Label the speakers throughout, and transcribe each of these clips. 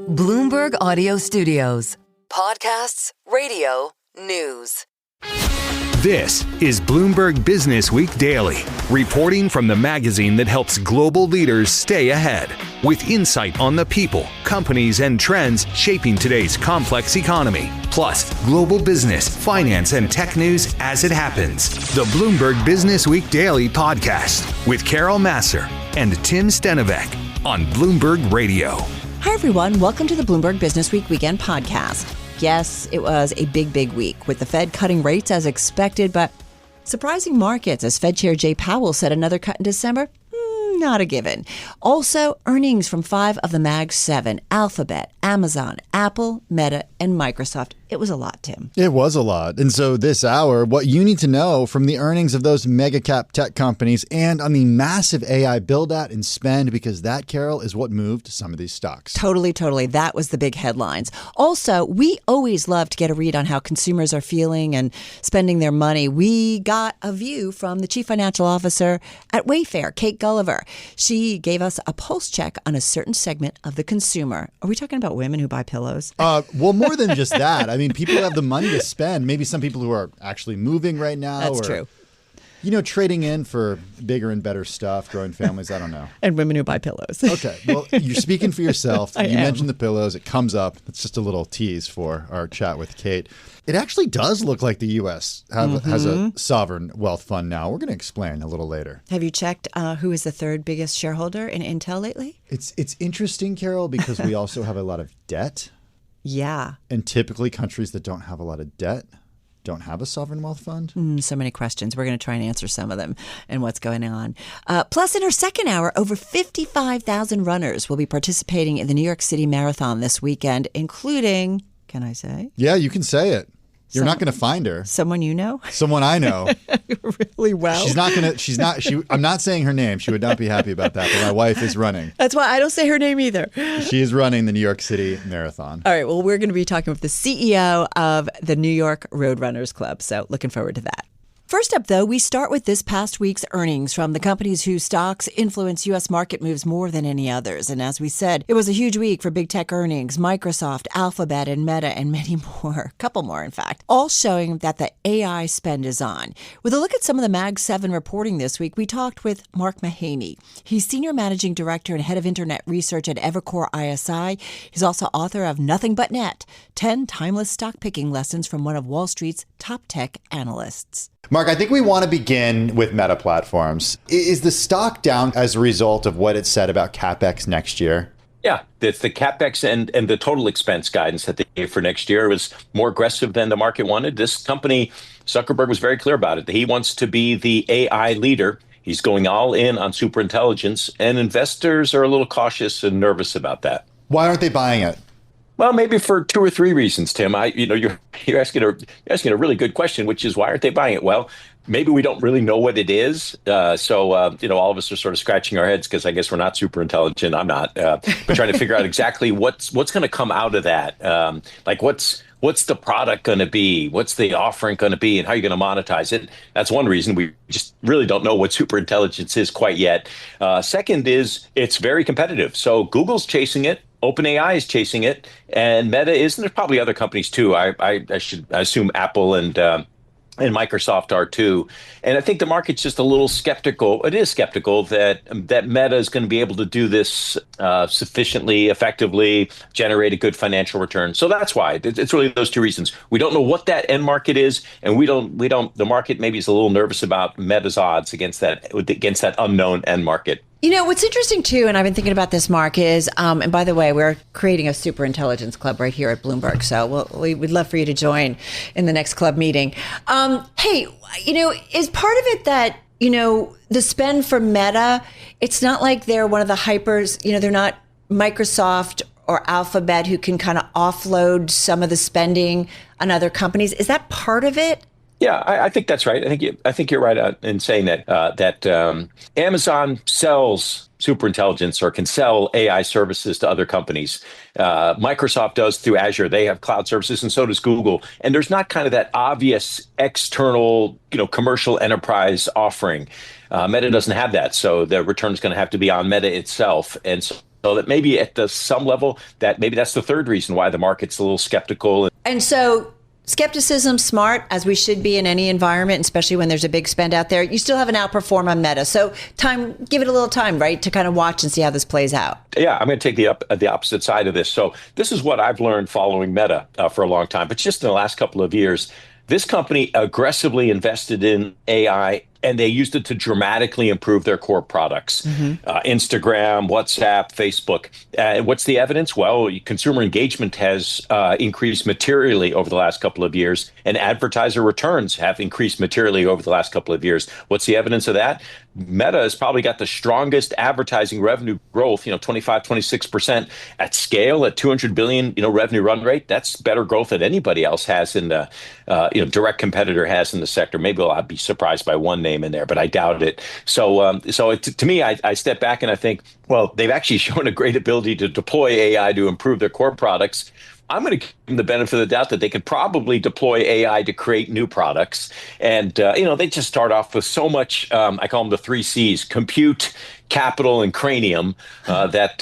Speaker 1: Bloomberg Audio Studios. Podcasts, radio, news.
Speaker 2: This is Bloomberg Businessweek Daily, reporting from the magazine that helps global leaders stay ahead, with insight on the people, companies, and trends shaping today's complex economy, plus global business, finance, and tech news as it happens. The Bloomberg Businessweek Daily podcast with Carol Massar and Tim Stenovec on Bloomberg Radio.
Speaker 3: Hi, everyone. Welcome to the Bloomberg Businessweek Weekend podcast. Yes, it was a big week with the Fed cutting rates as expected, but surprising markets as Fed Chair Jay Powell said another cut in December. Not a given. Also, earnings from 5 of the Mag 7, Alphabet, Amazon, Apple, Meta, and Microsoft. It was a lot, Tim.
Speaker 4: It was a lot. And so this hour, what you need to know from the earnings of those mega cap tech companies and on the massive AI build out and spend, because that, Carol, is what moved some of these stocks.
Speaker 3: Totally. That was the big headlines. Also, we always love to get a read on how consumers are feeling and spending their money. We got a view from the Chief Financial Officer at Wayfair, Kate Gulliver. She gave us a pulse check on a certain segment of the consumer. Are we talking about women who buy pillows?
Speaker 4: Well, more than just that. I mean, people have the money to spend. Maybe some people who are actually moving right now.
Speaker 3: That's true.
Speaker 4: You know, trading in for bigger and better stuff, growing families, I don't know.
Speaker 3: And women who buy pillows.
Speaker 4: Okay. Well, you're speaking for yourself.
Speaker 3: I
Speaker 4: You
Speaker 3: am.
Speaker 4: mentioned the pillows. It comes up. It's just a little tease for our chat with Kate. It actually does look like the U.S. has a sovereign wealth fund now. We're going to explain a little later.
Speaker 3: Have you checked who is the third biggest shareholder in Intel lately?
Speaker 4: It's interesting, Carol, because we also have a lot of debt.
Speaker 3: Yeah.
Speaker 4: And typically countries that don't have a lot of debt don't have a sovereign wealth fund.
Speaker 3: So many questions. We're going to try and answer some of them and what's going on. Plus, in our second hour, over 55,000 runners will be participating in the New York City Marathon this weekend, including, can I say?
Speaker 4: Yeah, you can say it. You're not going to find her.
Speaker 3: Someone you know?
Speaker 4: Someone I know.
Speaker 3: Really well.
Speaker 4: I'm not saying her name. She would not be happy about that, but my wife is running.
Speaker 3: That's why I don't say her name either.
Speaker 4: She is running the New York City Marathon.
Speaker 3: All right. Well, we're going to be talking with the CEO of the New York Roadrunners Club. So looking forward to that. First up, though, we start with this past week's earnings from the companies whose stocks influence U.S. market moves more than any others. And as we said, it was a huge week for big tech earnings, Microsoft, Alphabet, and Meta, and many more, a couple more, in fact, all showing that the AI spend is on. With a look at some of the Mag 7 reporting this week, we talked with Mark Mahaney. He's Senior Managing Director and Head of Internet Research at Evercore ISI. He's also author of Nothing But Net, 10 Timeless Stock Picking Lessons from one of Wall Street's top tech analysts.
Speaker 4: Mark, I think we want to begin with Meta Platforms. Is the stock down as a result of what it said about CapEx next year?
Speaker 5: Yeah, the CapEx and the total expense guidance that they gave for next year was more aggressive than the market wanted. This company, Zuckerberg was very clear about it. He wants to be the AI leader. He's going all in on superintelligence, and investors are a little cautious and nervous about that.
Speaker 4: Why aren't they buying it?
Speaker 5: Well, maybe for 2 or 3 reasons, Tim. You're asking a really good question, which is, why aren't they buying it? Well, maybe we don't really know what it is. So all of us are sort of scratching our heads because I guess we're not super intelligent. I'm not. But trying to figure out exactly what's going to come out of that. What's the product going to be? What's the offering going to be? And how are you going to monetize it? That's one reason. We just really don't know what super intelligence is quite yet. Second is it's very competitive. So Google's chasing it. OpenAI is chasing it, and Meta is, and there's probably other companies too. I assume Apple and Microsoft are too. And I think the market's just a little skeptical. It is skeptical that Meta is going to be able to do this sufficiently effectively, generate a good financial return. So that's why it's really those 2 reasons. We don't know what that end market is, and the market maybe is a little nervous about Meta's odds against that unknown end market.
Speaker 3: You know, what's interesting, too, and I've been thinking about this, Mark, is, and by the way, we're creating a super intelligence club right here at Bloomberg. So we'd love for you to join in the next club meeting. Hey, is part of it that, the spend for Meta, it's not like they're one of the hypers, they're not Microsoft or Alphabet who can kind of offload some of the spending on other companies. Is that part of it?
Speaker 5: Yeah, I think that's right. I think you're right in saying that Amazon sells superintelligence or can sell AI services to other companies. Microsoft does through Azure. They have cloud services, and so does Google. And there's not kind of that obvious external, commercial enterprise offering. Meta doesn't have that, so the return is going to have to be on Meta itself. And So that maybe at some level, that maybe that's the third reason why the market's a little skeptical.
Speaker 3: And so skepticism, smart, as we should be in any environment, especially when there's a big spend out there. You still have an outperform on Meta. So give it a little time, right, to kind of watch and see how this plays out.
Speaker 5: Yeah, I'm going to take the opposite side of this. So this is what I've learned following Meta for a long time, but just in the last couple of years, this company aggressively invested in AI, and they used it to dramatically improve their core products. Instagram, WhatsApp, Facebook. What's the evidence? Well, consumer engagement has increased materially over the last couple of years, and advertiser returns have increased materially over the last couple of years. What's the evidence of that? Meta has probably got the strongest advertising revenue growth, 25, 26% at scale, at 200 billion, revenue run rate. That's better growth than anybody else has in the, direct competitor has in the sector. Maybe I'll be surprised by one name in there, but I doubt it. So to me, I step back and I think, well, they've actually shown a great ability to deploy AI to improve their core products. I'm going to give them the benefit of the doubt that they could probably deploy AI to create new products. And, they just start off with so much, I call them the 3 C's, compute, capital, and cranium, that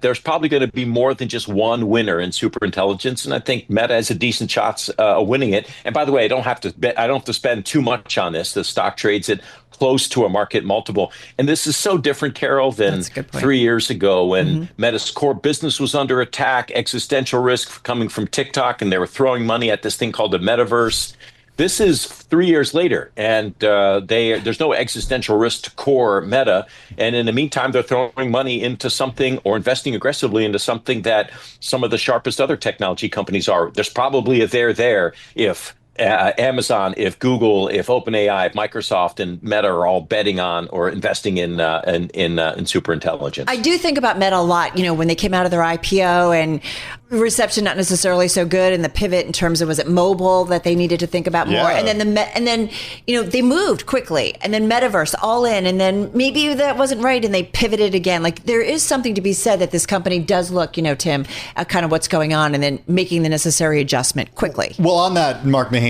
Speaker 5: there's probably going to be more than just one winner in superintelligence. And I think Meta has a decent shot of winning it. And by the way, I don't have to spend too much on this. The stock trades at close to a market multiple. And this is so different, Carol, than 3 years ago when Meta's core business was under attack, existential risk coming from TikTok, and they were throwing money at this thing called the metaverse. This is 3 years later, and there's no existential risk to core Meta. And in the meantime, they're throwing money into something or investing aggressively into something that some of the sharpest other technology companies are. There's probably a there if Amazon, if Google, if OpenAI, if Microsoft and Meta are all betting on or investing in superintelligence.
Speaker 3: I do think about Meta a lot, when they came out of their IPO and reception not necessarily so good, and the pivot in terms of, was it mobile that they needed to think about more, and then they moved quickly, and then metaverse all in, and then maybe that wasn't right and they pivoted again. Like, there is something to be said that this company does look, Tim, at kind of what's going on and then making the necessary adjustment quickly.
Speaker 4: Well, on that, Mark Mahaney,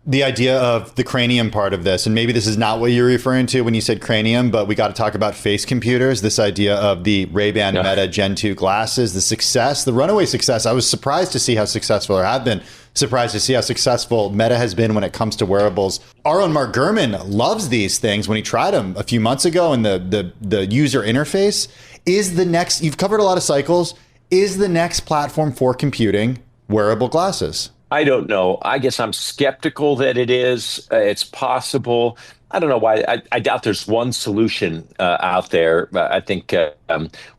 Speaker 4: the idea of the cranium part of this, and maybe this is not what you're referring to when you said cranium, but we got to talk about face computers, this idea of the Ray-Ban Meta Gen 2 glasses, the runaway success. I was surprised to see how successful, or have been surprised to see how successful Meta has been when it comes to wearables. Our own Mark Gurman loves these things. When he tried them a few months ago, and the user interface is the next, you've covered a lot of cycles, is the next platform for computing wearable glasses.
Speaker 5: I don't know. I guess I'm skeptical that it is. It's possible. I don't know why. I doubt there's one solution out there. I think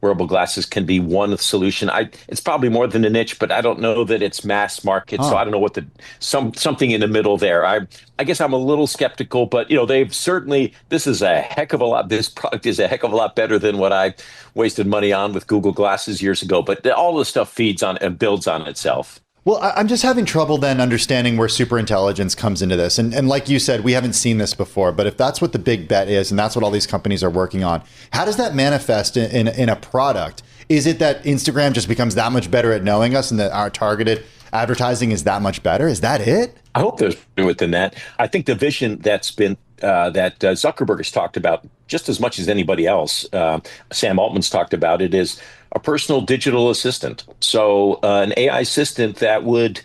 Speaker 5: wearable glasses can be one solution. It's probably more than a niche, but I don't know that it's mass market. So I don't know what something in the middle there. I guess I'm a little skeptical, but they've certainly, this is a heck of a lot. This product is a heck of a lot better than what I wasted money on with Google Glasses years ago. But all the stuff feeds on and builds on itself.
Speaker 4: Well, I'm just having trouble then understanding where superintelligence comes into this. And like you said, we haven't seen this before, but if that's what the big bet is, and that's what all these companies are working on, how does that manifest in a product? Is it that Instagram just becomes that much better at knowing us and that our targeted advertising is that much better? Is that it?
Speaker 5: I hope there's more than that. I think the vision that's been that Zuckerberg has talked about just as much as anybody else, Sam Altman's talked about it, is a personal digital assistant. So an AI assistant that would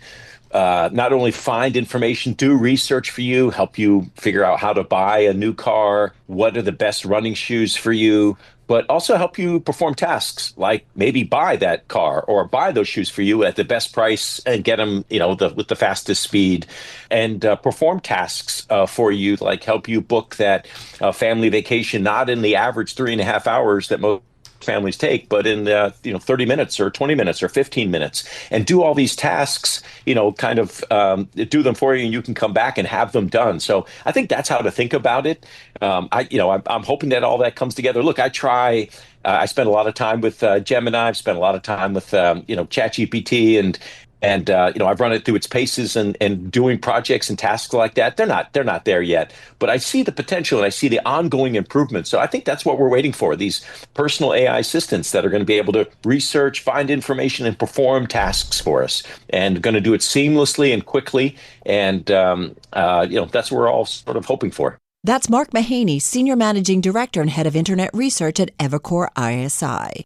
Speaker 5: not only find information, do research for you, help you figure out how to buy a new car, what are the best running shoes for you, but also help you perform tasks like maybe buy that car or buy those shoes for you at the best price and get them, with the fastest speed, and perform tasks for you, like help you book that family vacation, not in the average 3.5 hours that most families take, but in 30 minutes or 20 minutes or 15 minutes, and do all these tasks, kind of do them for you, and you can come back and have them done. So I think that's how to think about it. I'm hoping that all that comes together. Look, I spend a lot of time with Gemini. I've spent a lot of time with ChatGPT, and I've run it through its paces and doing projects and tasks like that. They're not there yet, but I see the potential and I see the ongoing improvement. So I think that's what we're waiting for, these personal AI assistants that are going to be able to research, find information, and perform tasks for us, and going to do it seamlessly and quickly. And that's what we're all sort of hoping for.
Speaker 3: That's Mark Mahaney, Senior Managing Director and Head of Internet Research at Evercore ISI.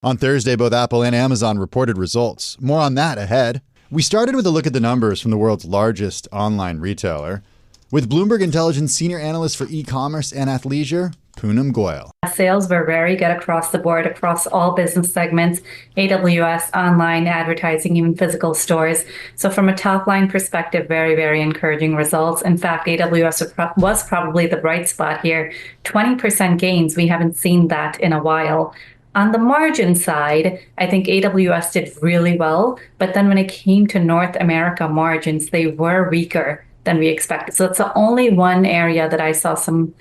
Speaker 4: On Thursday, both Apple and Amazon reported results. More on that ahead. We started with a look at the numbers from the world's largest online retailer. With Bloomberg Intelligence Senior Analyst for E-commerce and Athleisure, Poonam Goyal.
Speaker 6: Sales were very good across the board, across all business segments, AWS, online, advertising, even physical stores. So from a top-line perspective, very, very encouraging results. In fact, AWS was probably the bright spot here. 20% gains. We haven't seen that in a while. On the margin side, I think AWS did really well. But then when it came to North America margins, they were weaker than we expected. So it's the only one area that I saw some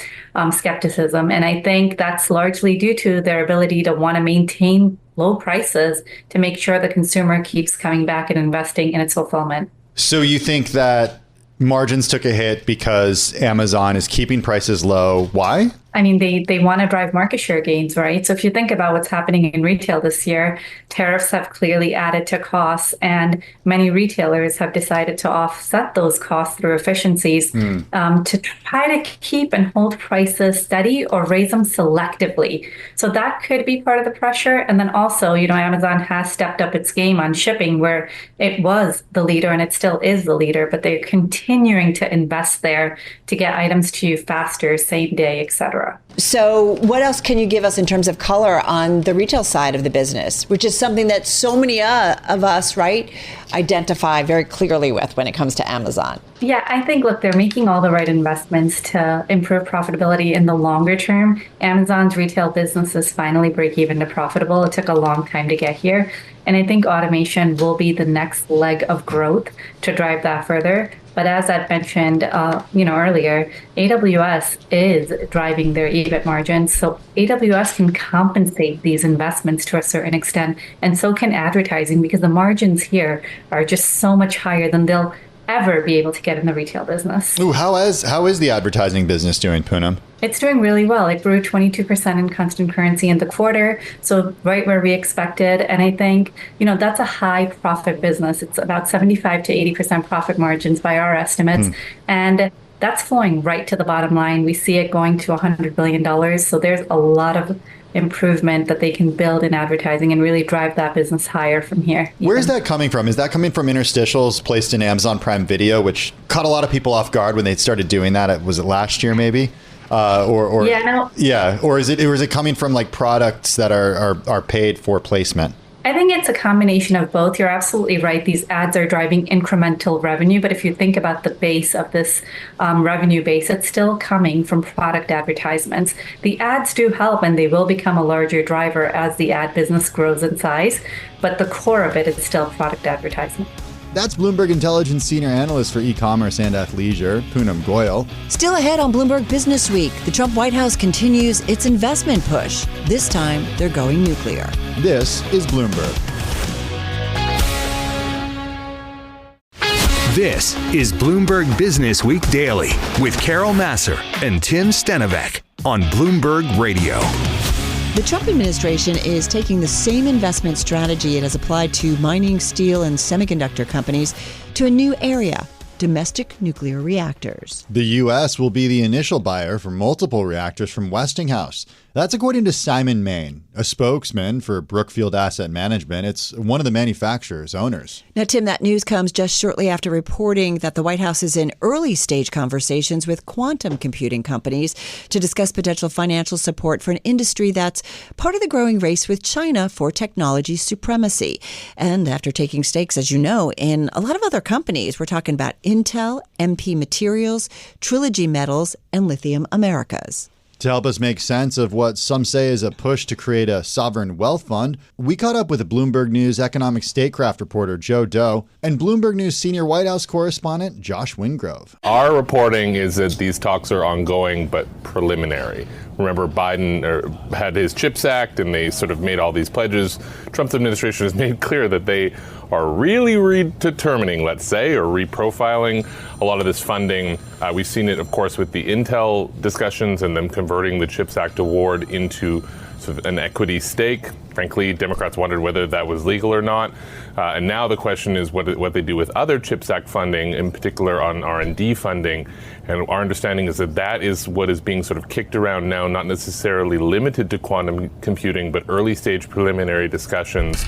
Speaker 6: skepticism. And I think that's largely due to their ability to want to maintain low prices to make sure the consumer keeps coming back and investing in its fulfillment.
Speaker 4: So you think that margins took a hit because Amazon is keeping prices low. Why?
Speaker 6: I mean, they want to drive market share gains, right? So if you think about what's happening in retail this year, tariffs have clearly added to costs, and many retailers have decided to offset those costs through efficiencies to try to keep and hold prices steady or raise them selectively. So that could be part of the pressure. And then also, Amazon has stepped up its game on shipping, where it was the leader and it still is the leader, but they're continuing to invest there to get items to you faster, same day, et cetera.
Speaker 3: So what else can you give us in terms of color on the retail side of the business, which is something that so many of us, right, identify very clearly with when it comes to Amazon?
Speaker 6: Yeah, I think, look, they're making all the right investments to improve profitability in the longer term. Amazon's retail business is finally break even to profitable. It took a long time to get here. And I think automation will be the next leg of growth to drive that further. But as I mentioned, earlier, AWS is driving their EBIT margins. So AWS can compensate these investments to a certain extent, and so can advertising, because the margins here are just so much higher than they'll ever be able to get in the retail business.
Speaker 4: Ooh, how is the advertising business doing, Poonam?
Speaker 6: It's doing really well. It grew 22% in constant currency in the quarter, so right where we expected. And I think, that's a high profit business. It's about 75 to 80% profit margins by our estimates. And that's flowing right to the bottom line. We see it going to $100 billion. So there's a lot of improvement that they can build in advertising and really drive that business higher from here.
Speaker 4: Where is that coming from? Is that coming from interstitials placed in Amazon Prime Video, which caught a lot of people off guard when they started doing that? Was it last year, maybe? Or is it coming from like products that are paid for placement?
Speaker 6: I think it's a combination of both. You're absolutely right. These ads are driving incremental revenue. But if you think about the base of this revenue base, it's still coming from product advertisements. The ads do help, and they will become a larger driver as the ad business grows in size. But the core of it is still product advertisement.
Speaker 4: That's Bloomberg Intelligence Senior Analyst for E-commerce and Athleisure, Poonam Goyal.
Speaker 3: Still ahead on Bloomberg Business Week, the Trump White House continues its investment push. This time, they're going nuclear.
Speaker 4: This is Bloomberg.
Speaker 2: This is Bloomberg Business Week Daily with Carol Massar and Tim Stenovec on Bloomberg Radio.
Speaker 3: The Trump administration is taking the same investment strategy it has applied to mining, steel, and semiconductor companies to a new area: domestic nuclear reactors.
Speaker 4: The U.S. will be the initial buyer for multiple reactors from Westinghouse. That's according to Simon Main, a spokesman for Brookfield Asset Management. It's one of the manufacturer's owners.
Speaker 3: Now, Tim, that news comes just shortly after reporting that the White House is in early stage conversations with quantum computing companies to discuss potential financial support for an industry that's part of the growing race with China for technology supremacy. And after taking stakes, as you know, in a lot of other companies, we're talking about Intel, MP Materials, Trilogy Metals, and Lithium Americas.
Speaker 4: To help us make sense of what some say is a push to create a sovereign wealth fund, we caught up with Bloomberg News economic statecraft reporter Joe Doe and Bloomberg News senior White House correspondent Josh Wingrove.
Speaker 7: Our reporting is that these talks are ongoing but preliminary. Remember, Biden had his CHIPS Act and they sort of made all these pledges. Trump's administration has made clear that they are really redetermining, let's say, or reprofiling a lot of this funding. We've seen it, of course, with the Intel discussions and them converting the CHIPS Act award into sort of an equity stake. Frankly, Democrats wondered whether that was legal or not. And now the question is what they do with other CHIPS Act funding, in particular on R&D funding. And our understanding is that is what is being sort of kicked around now, not necessarily limited to quantum computing, but early stage preliminary discussions.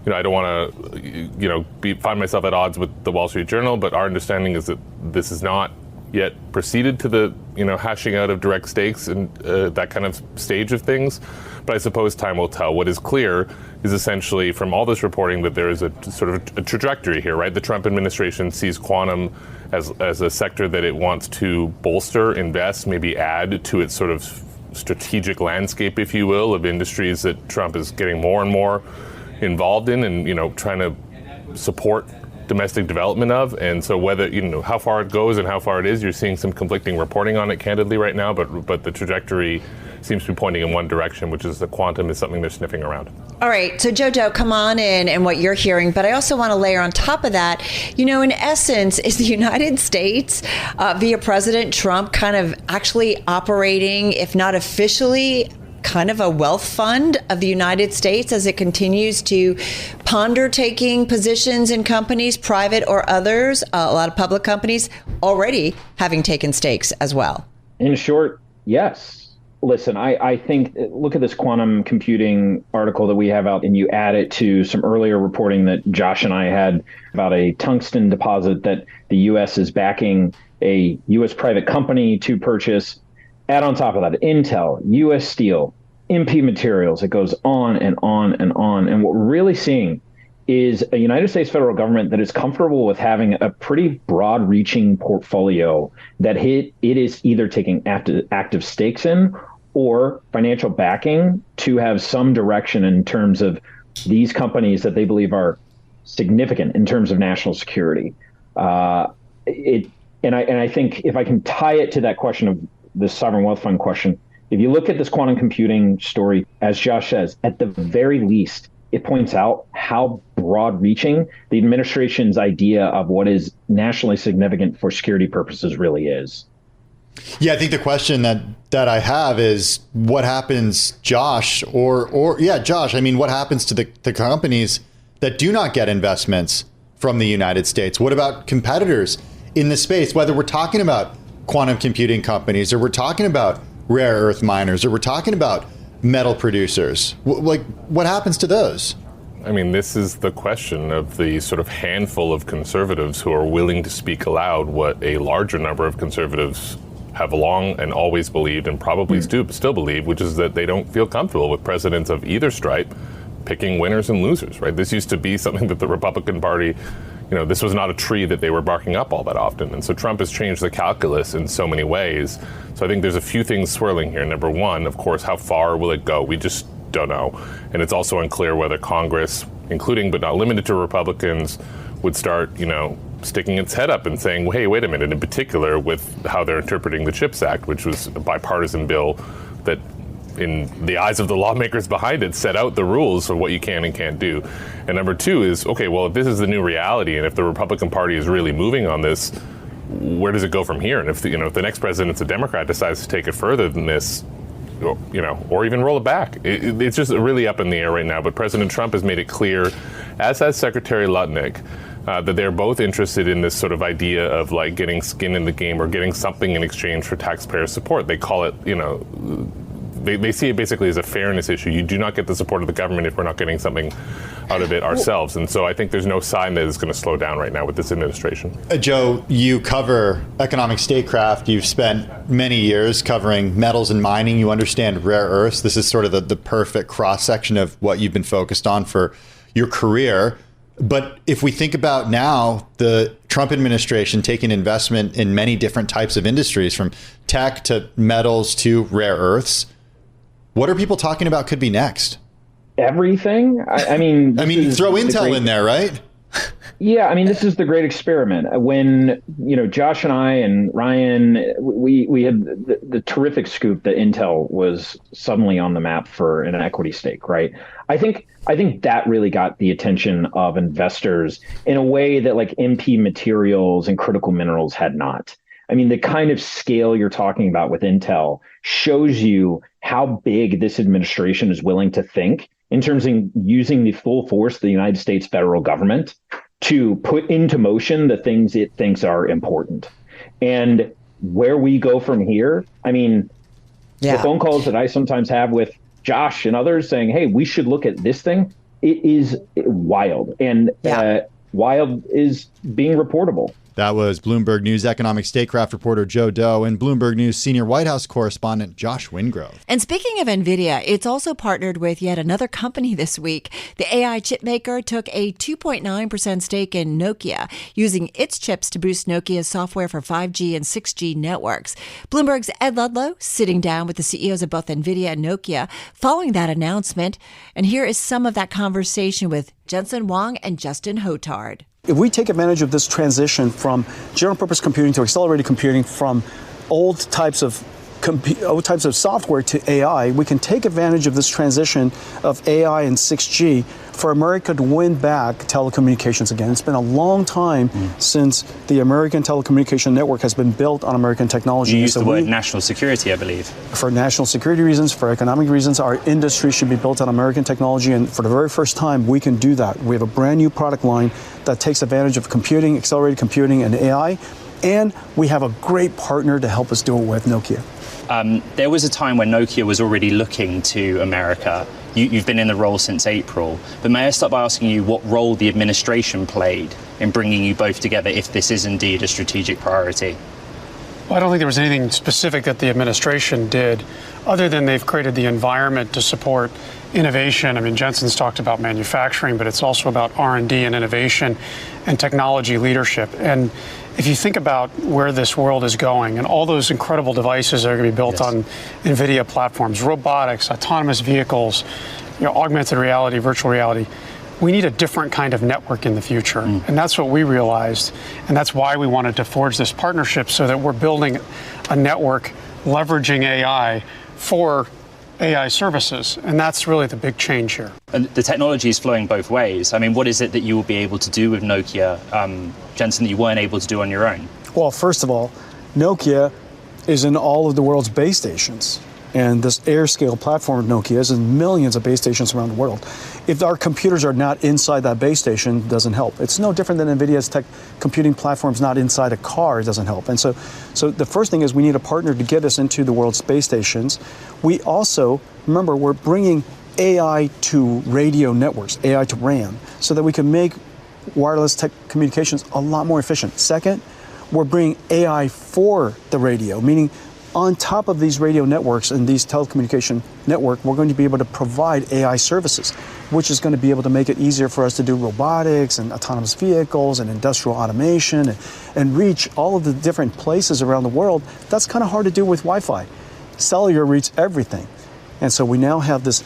Speaker 7: I don't want to, find myself at odds with the Wall Street Journal, but our understanding is that this is not yet proceeded to the, hashing out of direct stakes and that kind of stage of things. But I suppose time will tell. What is clear is essentially from all this reporting that there is a sort of a trajectory here, right? The Trump administration sees quantum as a sector that it wants to bolster, invest, maybe add to its sort of strategic landscape, if you will, of industries that Trump is getting more and more involved in and, trying to support domestic development of. And so whether, how far it goes and how far it is, you're seeing some conflicting reporting on it candidly right now, but the trajectory seems to be pointing in one direction, which is that quantum is something they're sniffing around.
Speaker 3: All right. So Jojo, come on in and what you're hearing. But I also want to layer on top of that, in essence, is the United States via President Trump kind of actually operating, if not officially, kind of a wealth fund of the United States as it continues to ponder taking positions in companies, private or others, a lot of public companies already having taken stakes as well?
Speaker 8: In short, yes. Listen, I think, look at this quantum computing article that we have out, and you add it to some earlier reporting that Josh and I had about a tungsten deposit that the U.S. is backing a U.S. private company to purchase. Add on top of that, Intel, U.S. Steel, MP Materials. It goes on and on and on. And what we're really seeing is a United States federal government that is comfortable with having a pretty broad-reaching portfolio that it is either taking active stakes in or financial backing to have some direction in terms of these companies that they believe are significant in terms of national security. And I think if I can tie it to that question of the sovereign wealth fund question, if you look at this quantum computing story, as Josh says, at the very least, it points out how broad-reaching the administration's idea of what is nationally significant for security purposes really is.
Speaker 4: Yeah, I think the question that I have is what happens, Josh, Josh, I mean, what happens to the companies that do not get investments from the United States? What about competitors in the space, whether we're talking about quantum computing companies or we're talking about rare earth miners or we're talking about metal producers? What happens to those?
Speaker 7: I mean, this is the question of the sort of handful of conservatives who are willing to speak aloud what a larger number of conservatives have long and always believed and probably still believe, which is that they don't feel comfortable with presidents of either stripe picking winners and losers, right? This used to be something that the Republican Party, this was not a tree that they were barking up all that often. And so Trump has changed the calculus in so many ways. So I think there's a few things swirling here. Number one, of course, how far will it go? We just don't know. And it's also unclear whether Congress, including but not limited to Republicans, would start, sticking its head up and saying, well, hey, wait a minute, in particular with how they're interpreting the CHIPS Act, which was a bipartisan bill that in the eyes of the lawmakers behind it set out the rules for what you can and can't do. And number two is, okay, well, if this is the new reality and if the Republican Party is really moving on this, where does it go from here? And if if the next president's a Democrat decides to take it further than this, or even roll it back. It's just really up in the air right now. But President Trump has made it clear, as has Secretary Lutnick, that they're both interested in this sort of idea of like getting skin in the game or getting something in exchange for taxpayer support. They call it, they see it basically as a fairness issue. You do not get the support of the government if we're not getting something out of it ourselves. And so I think there's no sign that it's going to slow down right now with this administration.
Speaker 4: Joe, you cover economic statecraft. You've spent many years covering metals and mining. You understand rare earths. This is sort of the perfect cross-section of what you've been focused on for your career. But if we think about now, the Trump administration taking investment in many different types of industries, from tech to metals to rare earths, what are people talking about could be next?
Speaker 8: Everything. I mean,
Speaker 4: throw Intel in there, right?
Speaker 8: Yeah, I mean, this is the great experiment. When, Josh and I and Ryan, we had the terrific scoop that Intel was suddenly on the map for an equity stake, right? I think that really got the attention of investors in a way that like MP Materials and critical minerals had not. I mean, the kind of scale you're talking about with Intel shows you how big this administration is willing to think in terms of using the full force of the United States federal government to put into motion the things it thinks are important. And where we go from here, I mean, the phone calls that I sometimes have with Josh and others saying, hey, we should look at this thing, it is wild. And wild is being reportable.
Speaker 4: That was Bloomberg News economic statecraft reporter Joe Doe and Bloomberg News senior White House correspondent Josh Wingrove.
Speaker 3: And speaking of Nvidia, it's also partnered with yet another company this week. The AI chip maker took a 2.9% stake in Nokia, using its chips to boost Nokia's software for 5G and 6G networks. Bloomberg's Ed Ludlow sitting down with the CEOs of both Nvidia and Nokia following that announcement. And here is some of that conversation with Jensen Huang and Justin Hotard.
Speaker 9: If we take advantage of this transition from general purpose computing to accelerated computing, from old types of software to AI, we can take advantage of this transition of AI and 6G for America to win back telecommunications again. It's been a long time since the American telecommunication network has been built on American technology.
Speaker 10: You used the word national security, I believe.
Speaker 9: For national security reasons, for economic reasons, our industry should be built on American technology. And for the very first time, we can do that. We have a brand new product line that takes advantage of computing, accelerated computing, and AI. And we have a great partner to help us do it with, Nokia.
Speaker 10: There was a time when Nokia was already looking to America. You've been in the role since April. But may I start by asking you what role the administration played in bringing you both together, if this is indeed a strategic priority?
Speaker 11: Well, I don't think there was anything specific that the administration did, other than they've created the environment to support innovation. I mean, Jensen's talked about manufacturing, but it's also about R&D and innovation and technology leadership. And if you think about where this world is going and all those incredible devices that are going to be built on NVIDIA platforms, robotics, autonomous vehicles, augmented reality, virtual reality, we need a different kind of network in the future. And that's what we realized. And that's why we wanted to forge this partnership, so that we're building a network leveraging AI for AI services. And that's really the big change here.
Speaker 10: And the technology is flowing both ways. I mean, what is it that you will be able to do with Nokia, Jensen, that you weren't able to do on your own?
Speaker 9: Well, first of all, Nokia is in all of the world's base stations. And this AirScale platform of Nokia is in millions of base stations around the world. If our computers are not inside that base station, it doesn't help. It's no different than NVIDIA's tech computing platforms not inside a car, it doesn't help. And so the first thing is we need a partner to get us into the world's space stations. We also, remember, we're bringing AI to radio networks, AI to RAN, so that we can make wireless tech communications a lot more efficient. Second, we're bringing AI for the radio, meaning on top of these radio networks and these telecommunication network, we're going to be able to provide AI services, which is going to be able to make it easier for us to do robotics and autonomous vehicles and industrial automation and reach all of the different places around the world. That's kind of hard to do with Wi-Fi. Cellular reaches everything. And so we now have this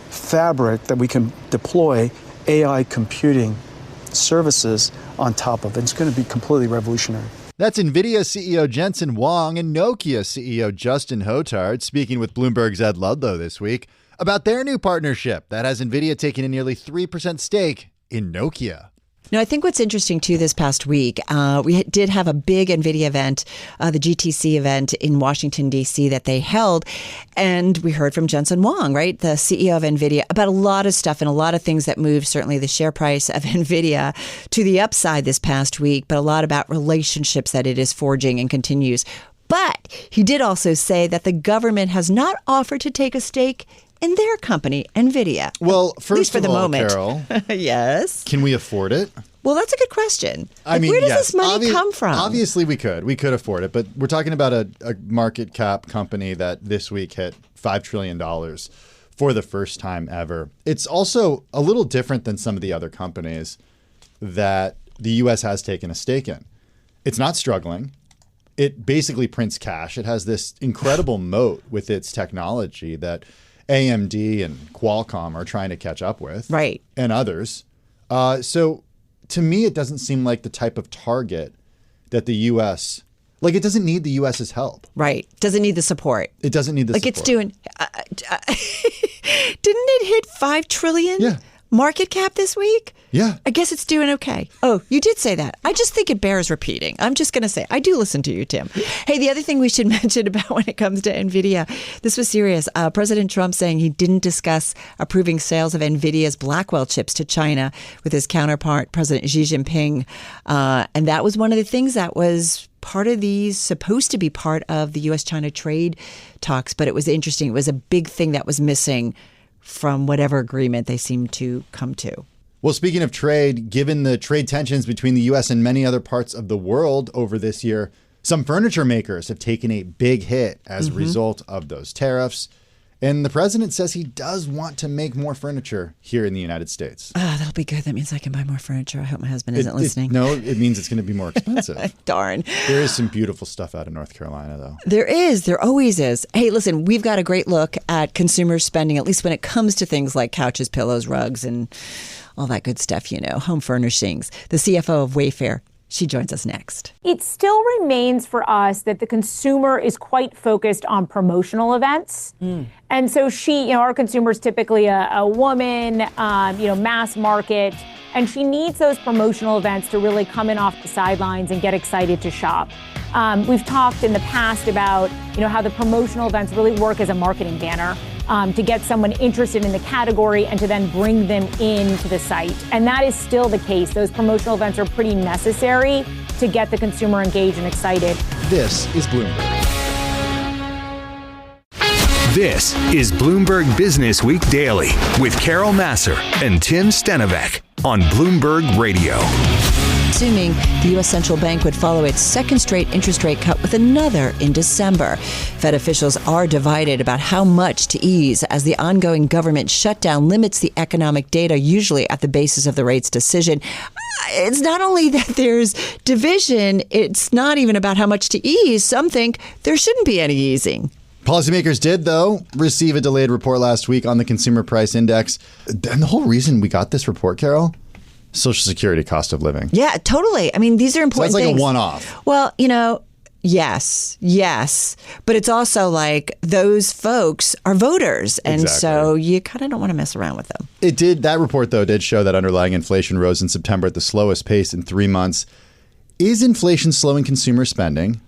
Speaker 9: fabric that we can deploy AI computing services on top of. It's going to be completely revolutionary.
Speaker 4: That's NVIDIA CEO Jensen Huang and Nokia CEO Justin Hotard speaking with Bloomberg's Ed Ludlow this week about their new partnership that has NVIDIA taking a nearly 3% stake in Nokia.
Speaker 3: Now, I think what's interesting, too, this past week, we did have a big NVIDIA event, the GTC event in Washington, D.C. that they held. And we heard from Jensen Huang, right, the CEO of NVIDIA, about a lot of stuff and a lot of things that moved, certainly the share price of NVIDIA to the upside this past week, but a lot about relationships that it is forging and continues. But he did also say that the government has not offered to take a stake in their company, NVIDIA.
Speaker 4: Well, first
Speaker 3: for
Speaker 4: of
Speaker 3: the
Speaker 4: all,
Speaker 3: moment.
Speaker 4: Carol,
Speaker 3: yes.
Speaker 4: Can we afford it?
Speaker 3: Well, that's a good question.
Speaker 4: I mean,
Speaker 3: where does
Speaker 4: yes,
Speaker 3: this money come from?
Speaker 4: Obviously, we could afford it, but we're talking about a market cap company that this week hit $5 trillion for the first time ever. It's also a little different than some of the other companies that the U.S. has taken a stake in. It's not struggling. It basically prints cash. It has this incredible moat with its technology that AMD and Qualcomm are trying to catch up with.
Speaker 3: Right.
Speaker 4: And others. So to me, it doesn't seem like the type of target that the U.S., like it doesn't need the U.S.'s help.
Speaker 3: Right. Doesn't need the support.
Speaker 4: It doesn't need the support.
Speaker 3: Like it's doing, didn't it hit $5 trillion?
Speaker 4: Yeah.
Speaker 3: market cap this week?
Speaker 4: Yeah.
Speaker 3: I guess it's doing okay. Oh, you did say that. I just think it bears repeating. I'm just going to say, I do listen to you, Tim. Hey, the other thing we should mention about when it comes to Nvidia, this was serious. President Trump saying he didn't discuss approving sales of Nvidia's Blackwell chips to China with his counterpart, President Xi Jinping. And that was one of the things that was supposed to be part of the U.S.-China trade talks. But it was interesting. It was a big thing that was missing from whatever agreement they seemed to come to.
Speaker 4: Well, speaking of trade, given the trade tensions between the U.S. and many other parts of the world over this year, some furniture makers have taken a big hit as a result of those tariffs. And the president says he does want to make more furniture here in the United States.
Speaker 3: That'll be good. That means I can buy more furniture. I hope my husband isn't listening.
Speaker 4: No, it means it's going to be more expensive.
Speaker 3: Darn.
Speaker 4: There is some beautiful stuff out of North Carolina, though.
Speaker 3: There is. There always is. Hey, listen, we've got a great look at consumer spending, at least when it comes to things like couches, pillows, rugs, and all that good stuff, home furnishings. The CFO of Wayfair, she joins us next.
Speaker 12: It still remains for us that the consumer is quite focused on promotional events. And so our consumer is typically a woman, mass market, and she needs those promotional events to really come in off the sidelines and get excited to shop. We've talked in the past about, how the promotional events really work as a marketing banner to get someone interested in the category and to then bring them into the site. And that is still the case. Those promotional events are pretty necessary to get the consumer engaged and excited.
Speaker 4: This is Bloomberg.
Speaker 2: This is Bloomberg Businessweek Daily with Carol Massar and Tim Stenovec on Bloomberg Radio.
Speaker 3: Assuming the U.S. Central Bank would follow its second straight interest rate cut with another in December. Fed officials are divided about how much to ease as the ongoing government shutdown limits the economic data usually at the basis of the rate's decision. It's not only that there's division, it's not even about how much to ease. Some think there shouldn't be any easing.
Speaker 4: Policymakers did, though, receive a delayed report last week on the Consumer Price Index. And the whole reason we got this report, Carol, Social Security cost of living.
Speaker 3: Yeah, totally. I mean, these are important
Speaker 4: things. So
Speaker 3: things.
Speaker 4: That's like a one-off.
Speaker 3: Well, yes. But it's also like those folks are voters. And so you kind of don't want to mess around with them.
Speaker 4: That report, though, did show that underlying inflation rose in September at the slowest pace in 3 months. Is inflation slowing consumer spending?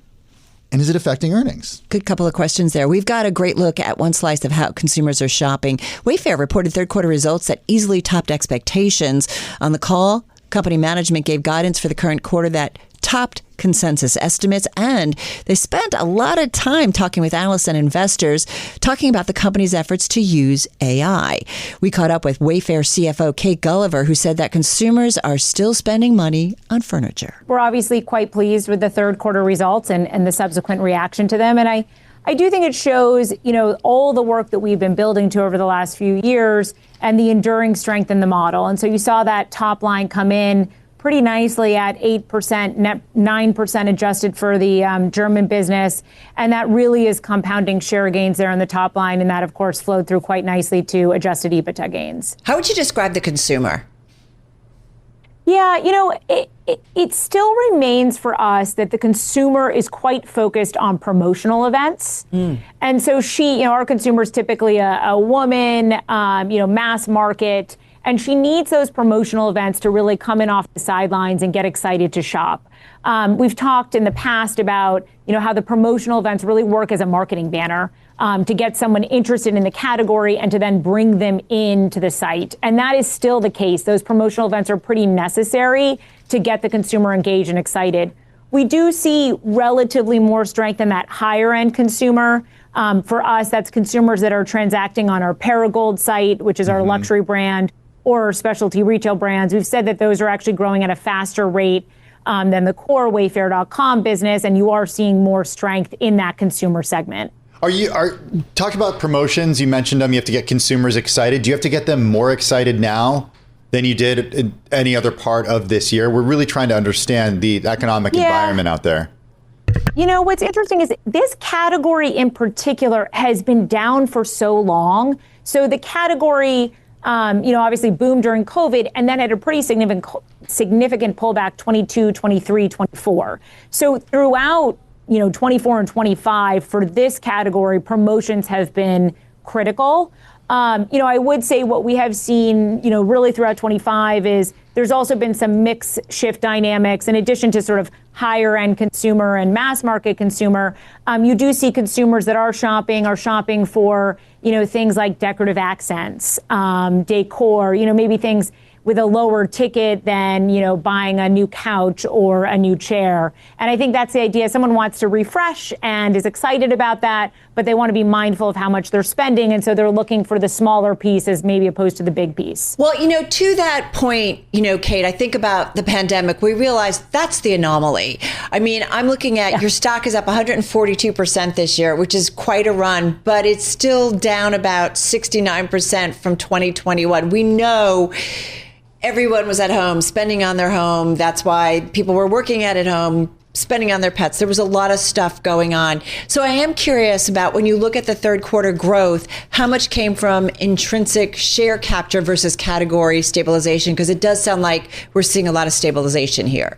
Speaker 4: And is it affecting earnings?
Speaker 3: Good couple of questions there. We've got a great look at one slice of how consumers are shopping. Wayfair reported third quarter results that easily topped expectations. On the call, company management gave guidance for the current quarter that topped consensus estimates, and they spent a lot of time talking with analysts and investors, talking about the company's efforts to use AI. We caught up with Wayfair CFO Kate Gulliver, who said that consumers are still spending money on furniture.
Speaker 12: We're obviously quite pleased with the third quarter results and the subsequent reaction to them. And I do think it shows, all the work that we've been building to over the last few years and the enduring strength in the model. And so you saw that top line come in pretty nicely at 8%, net 9% adjusted for the German business. And that really is compounding share gains there on the top line. And that, of course, flowed through quite nicely to adjusted EBITDA gains.
Speaker 3: How would you describe the consumer?
Speaker 12: Yeah, it still remains for us that the consumer is quite focused on promotional events. And so our consumer is typically a woman, mass market, and she needs those promotional events to really come in off the sidelines and get excited to shop. We've talked in the past about, how the promotional events really work as a marketing banner to get someone interested in the category and to then bring them into the site. And that is still the case. Those promotional events are pretty necessary to get the consumer engaged and excited. We do see relatively more strength in that higher end consumer. For us, that's consumers that are transacting on our Paragold site, which is our luxury brand, or specialty retail brands. We've said that those are actually growing at a faster rate than the core Wayfair.com business, and you are seeing more strength in that consumer segment.
Speaker 4: Talk about promotions. You mentioned them. You have to get consumers excited. Do you have to get them more excited now than you did in any other part of this year? We're really trying to understand the economic environment out there.
Speaker 12: What's interesting is this category in particular has been down for so long. So the category obviously boomed during COVID and then had a pretty significant pullback 22, 23, 24. So throughout, 24 and 25 for this category, promotions have been critical. I would say what we have seen, really throughout 25 is there's also been some mix shift dynamics in addition to sort of higher end consumer and mass market consumer. You do see consumers that are shopping for, things like decorative accents, decor, maybe things with a lower ticket than, buying a new couch or a new chair. And I think that's the idea. Someone wants to refresh and is excited about that, but they want to be mindful of how much they're spending. And so they're looking for the smaller piece as maybe opposed to the big piece.
Speaker 3: Well, to that point, Kate, I think about the pandemic. We realized that's the anomaly. I mean, I'm looking at your stock is up 142% this year, which is quite a run, but it's still down about 69% from 2021. We know everyone was at home, spending on their home. That's why people were working at home, spending on their pets. There was a lot of stuff going on. So I am curious about when you look at the third quarter growth, how much came from intrinsic share capture versus category stabilization? Because it does sound like we're seeing a lot of stabilization here.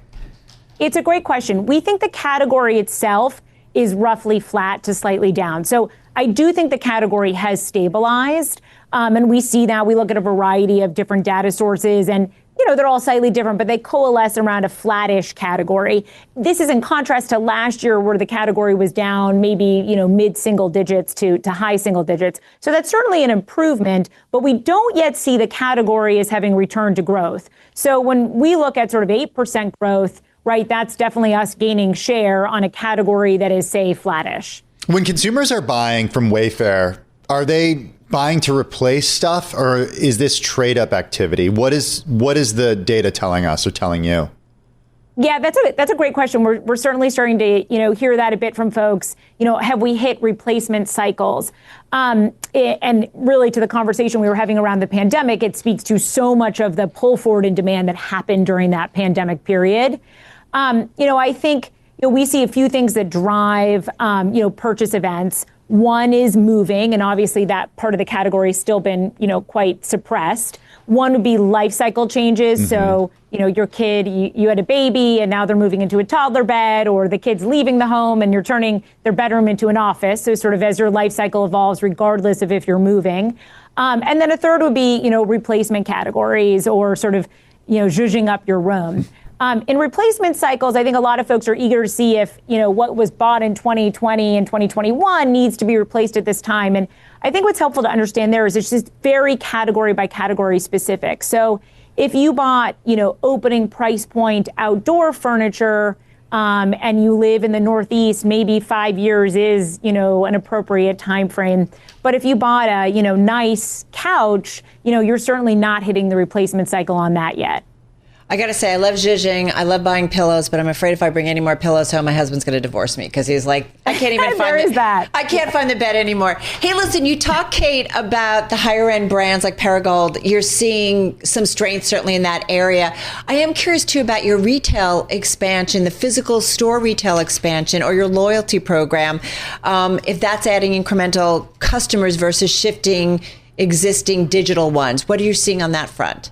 Speaker 12: It's a great question. We think the category itself is roughly flat to slightly down. So I do think the category has stabilized. And we see that. We look at a variety of different data sources and, they're all slightly different, but they coalesce around a flattish category. This is in contrast to last year where the category was down maybe, mid-single digits to high single digits. So that's certainly an improvement, but we don't yet see the category as having returned to growth. So when we look at sort of 8% growth, right, that's definitely us gaining share on a category that is, say, flattish.
Speaker 4: When consumers are buying from Wayfair, are they buying to replace stuff, or is this trade up activity? What is the data telling us or telling you?
Speaker 12: Yeah, that's a great question. We're certainly starting to hear that a bit from folks. Have we hit replacement cycles? And really, to the conversation we were having around the pandemic, it speaks to so much of the pull forward in demand that happened during that pandemic period. I think we see a few things that drive purchase events. One is moving, and obviously that part of the category has still been, quite suppressed. One would be life cycle changes. Mm-hmm. So, your kid, you had a baby and now they're moving into a toddler bed, or the kid's leaving the home and you're turning their bedroom into an office. So sort of as your life cycle evolves, regardless of if you're moving. And then a third would be, replacement categories or sort of, zhuzhing up your room. In replacement cycles, I think a lot of folks are eager to see if, what was bought in 2020 and 2021 needs to be replaced at this time. And I think what's helpful to understand there is it's just very category by category specific. So if you bought, opening price point outdoor furniture, and you live in the Northeast, maybe 5 years is, an appropriate time frame. But if you bought a, nice couch, you're certainly not hitting the replacement cycle on that yet.
Speaker 3: I got to say, I love zhuzhing. I love buying pillows, but I'm afraid if I bring any more pillows home, my husband's going to divorce me because he's like, I can't even find I can't find the bed anymore. Hey, listen, you talk, Kate, about the higher end brands like Perigold. You're seeing some strength certainly in that area. I am curious too about your retail expansion, the physical store retail expansion, or your loyalty program. If that's adding incremental customers versus shifting existing digital ones, what are you seeing on that front?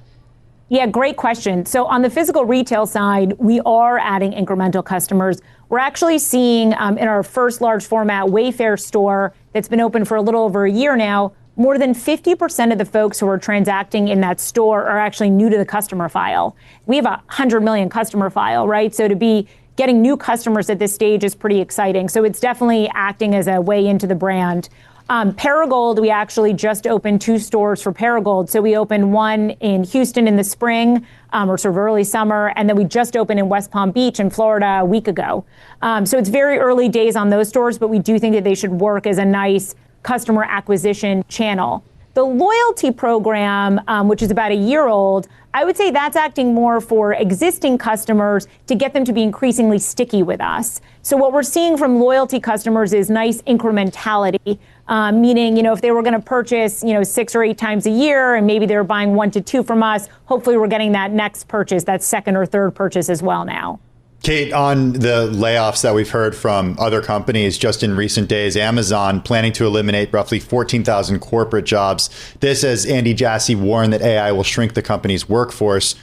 Speaker 12: Yeah, great question. So on the physical retail side, we are adding incremental customers. We're actually seeing in our first large format Wayfair store that's been open for a little over a year now, more than 50% of the folks who are transacting in that store are actually new to the customer file. We have 100 million customer file, right? So to be getting new customers at this stage is pretty exciting. So it's definitely acting as a way into the brand. Perigold, we actually just opened 2 stores for Perigold. So we opened one in Houston in the spring, or sort of early summer, and then we just opened in West Palm Beach in Florida a week ago. So it's very early days on those stores, but we do think that they should work as a nice customer acquisition channel. The loyalty program, which is about a year old, I would say that's acting more for existing customers to get them to be increasingly sticky with us. So what we're seeing from loyalty customers is nice incrementality, meaning, if they were going to purchase, 6 or 8 times a year, and maybe they were buying 1 to 2 from us, hopefully we're getting that next purchase, that second or third purchase as well now.
Speaker 4: Kate, on the layoffs that we've heard from other companies just in recent days, Amazon planning to eliminate roughly 14,000 corporate jobs. This as Andy Jassy warned that AI will shrink the company's workforce.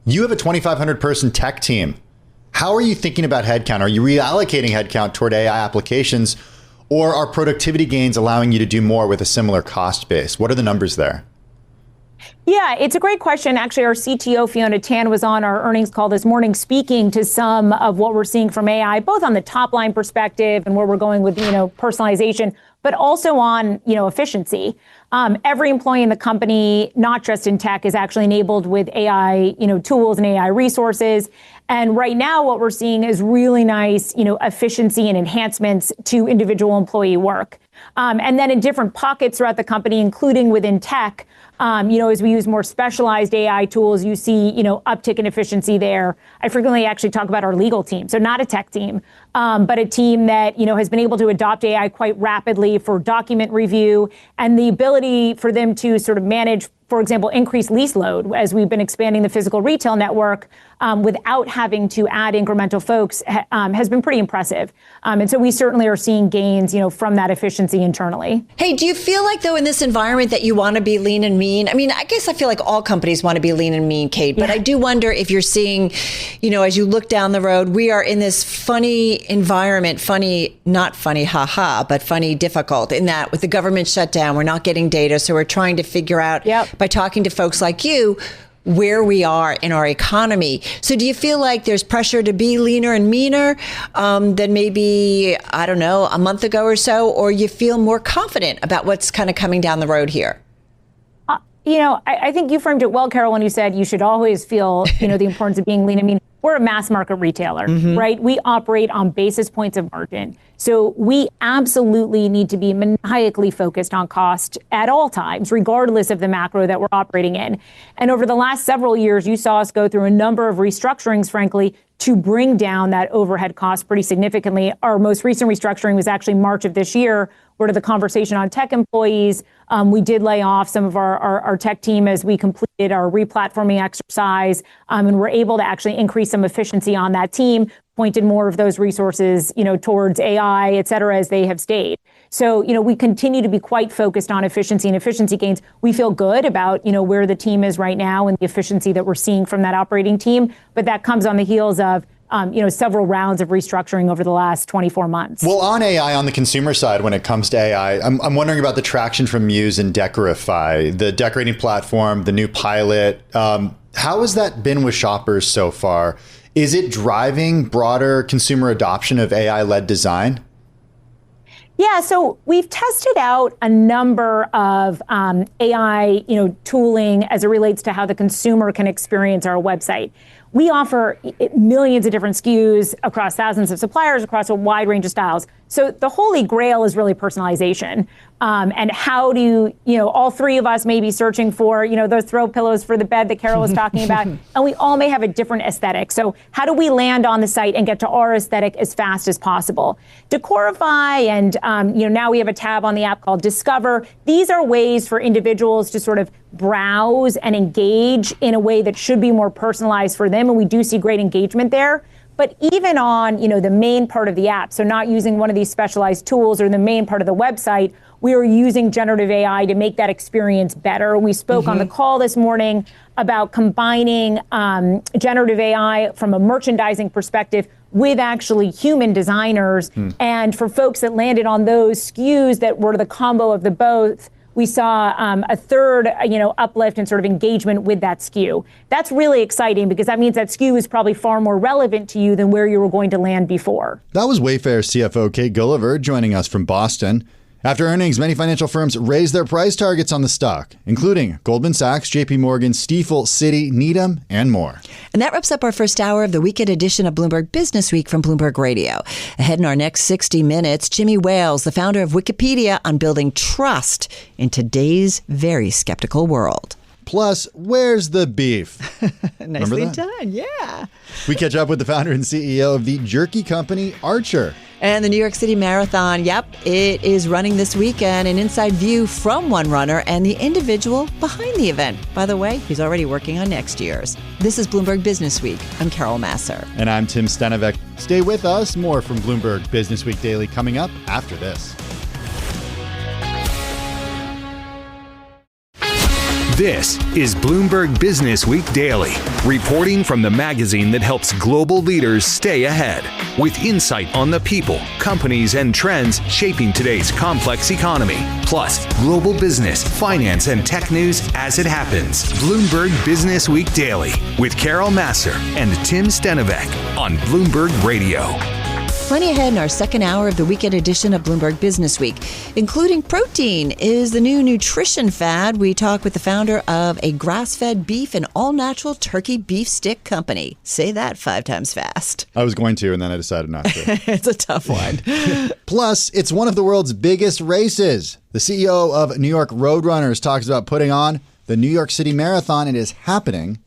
Speaker 4: You have a 2,500 person tech team. How are you thinking about headcount? Are you reallocating headcount toward AI applications? Or are productivity gains allowing you to do more with a similar cost base? What are the numbers there?
Speaker 12: Yeah, it's a great question. Actually, our CTO, Fiona Tan, was on our earnings call this morning speaking to some of what we're seeing from AI, both on the top line perspective and where we're going with, personalization, but also on, efficiency. Every employee in the company, not just in tech, is actually enabled with AI, tools and AI resources. And right now, what we're seeing is really nice, efficiency and enhancements to individual employee work. And then in different pockets throughout the company, including within tech, as we use more specialized AI tools, you see, uptick in efficiency there. I frequently actually talk about our legal team. So not a tech team, but a team that, has been able to adopt AI quite rapidly for document review and the ability for them to sort of manage, for example, increased lease load as we've been expanding the physical retail network without having to add incremental folks has been pretty impressive. And so we certainly are seeing gains, from that efficiency internally.
Speaker 3: Hey, do you feel like, though, in this environment that you want to be lean and mean? I mean, I guess I feel like all companies want to be lean and mean, Kate, but I do wonder if you're seeing, as you look down the road, we are in this funny environment, funny, not funny, haha, but funny, difficult, in that with the government shutdown, we're not getting data. So we're trying to figure out by talking to folks like you, where we are in our economy. So do you feel like there's pressure to be leaner and meaner than maybe, I don't know, a month ago or so, or you feel more confident about what's kind of coming down the road here?
Speaker 12: I think you framed it well, Carol, when you said you should always feel, the importance of being lean and mean. We're a mass market retailer, right? We operate on basis points of margin. So we absolutely need to be maniacally focused on cost at all times, regardless of the macro that we're operating in. And over the last several years, you saw us go through a number of restructurings, frankly, to bring down that overhead cost pretty significantly. Our most recent restructuring was actually March of this year, where to the conversation on tech employees, we did lay off some of our tech team as we completed our replatforming exercise, and we're able to actually increase some efficiency on that team, pointed more of those resources, towards AI, et cetera, as they have stayed. So, we continue to be quite focused on efficiency and efficiency gains. We feel good about, where the team is right now and the efficiency that we're seeing from that operating team. But that comes on the heels of, several rounds of restructuring over the last 24 months.
Speaker 4: Well, on AI, on the consumer side, when it comes to AI, I'm wondering about the traction from Muse and Decorify, the decorating platform, the new pilot. How has that been with shoppers so far? Is it driving broader consumer adoption of AI-led design?
Speaker 12: Yeah, so we've tested out a number of AI, tooling as it relates to how the consumer can experience our website. We offer millions of different SKUs across thousands of suppliers across a wide range of styles. So the holy grail is really personalization. And how do all three of us may be searching for, those throw pillows for the bed that Carol was talking about, and we all may have a different aesthetic. So how do we land on the site and get to our aesthetic as fast as possible? Decorify and, now we have a tab on the app called Discover. These are ways for individuals to sort of browse and engage in a way that should be more personalized for them. And we do see great engagement there. But even on, the main part of the app, so not using one of these specialized tools or the main part of the website, we are using generative AI to make that experience better. We spoke on the call this morning about combining generative AI from a merchandising perspective with actually human designers. And for folks that landed on those SKUs that were the combo of the both, we saw a third, uplift and sort of engagement with that SKU. That's really exciting because that means that SKU is probably far more relevant to you than where you were going to land before.
Speaker 4: That was Wayfair CFO Kate Gulliver joining us from Boston. After earnings, many financial firms raised their price targets on the stock, including Goldman Sachs, JP Morgan, Stifel, Citi, Needham, and more.
Speaker 3: And that wraps up our first hour of the weekend edition of Bloomberg Businessweek from Bloomberg Radio. Ahead in our next 60 minutes, Jimmy Wales, the founder of Wikipedia, on building trust in today's very skeptical world.
Speaker 4: Plus, where's the beef?
Speaker 3: Nicely done, yeah.
Speaker 4: We catch up with the founder and CEO of the jerky company, Archer.
Speaker 3: And the New York City Marathon, yep, it is running this weekend. An inside view from one runner and the individual behind the event. By the way, he's already working on next year's. This is Bloomberg Businessweek. I'm Carol Massar.
Speaker 4: And I'm Tim Stenovec. Stay with us. More from Bloomberg Businessweek Daily coming up after this.
Speaker 2: This is Bloomberg Businessweek Daily, reporting from the magazine that helps global leaders stay ahead, with insight on the people, companies, and trends shaping today's complex economy, plus global business, finance, and tech news as it happens. Bloomberg Businessweek Daily with Carol Massar and Tim Stenovec on Bloomberg Radio.
Speaker 3: Plenty ahead in our second hour of the weekend edition of Bloomberg Business Week, including protein is the new nutrition fad. We talk with the founder of a grass-fed beef and all-natural turkey beef stick company. Say that 5 times fast.
Speaker 4: I was going to, and then I decided not to.
Speaker 3: It's a tough one.
Speaker 4: Plus, it's one of the world's biggest races. The CEO of New York Roadrunners talks about putting on the New York City Marathon. It is happening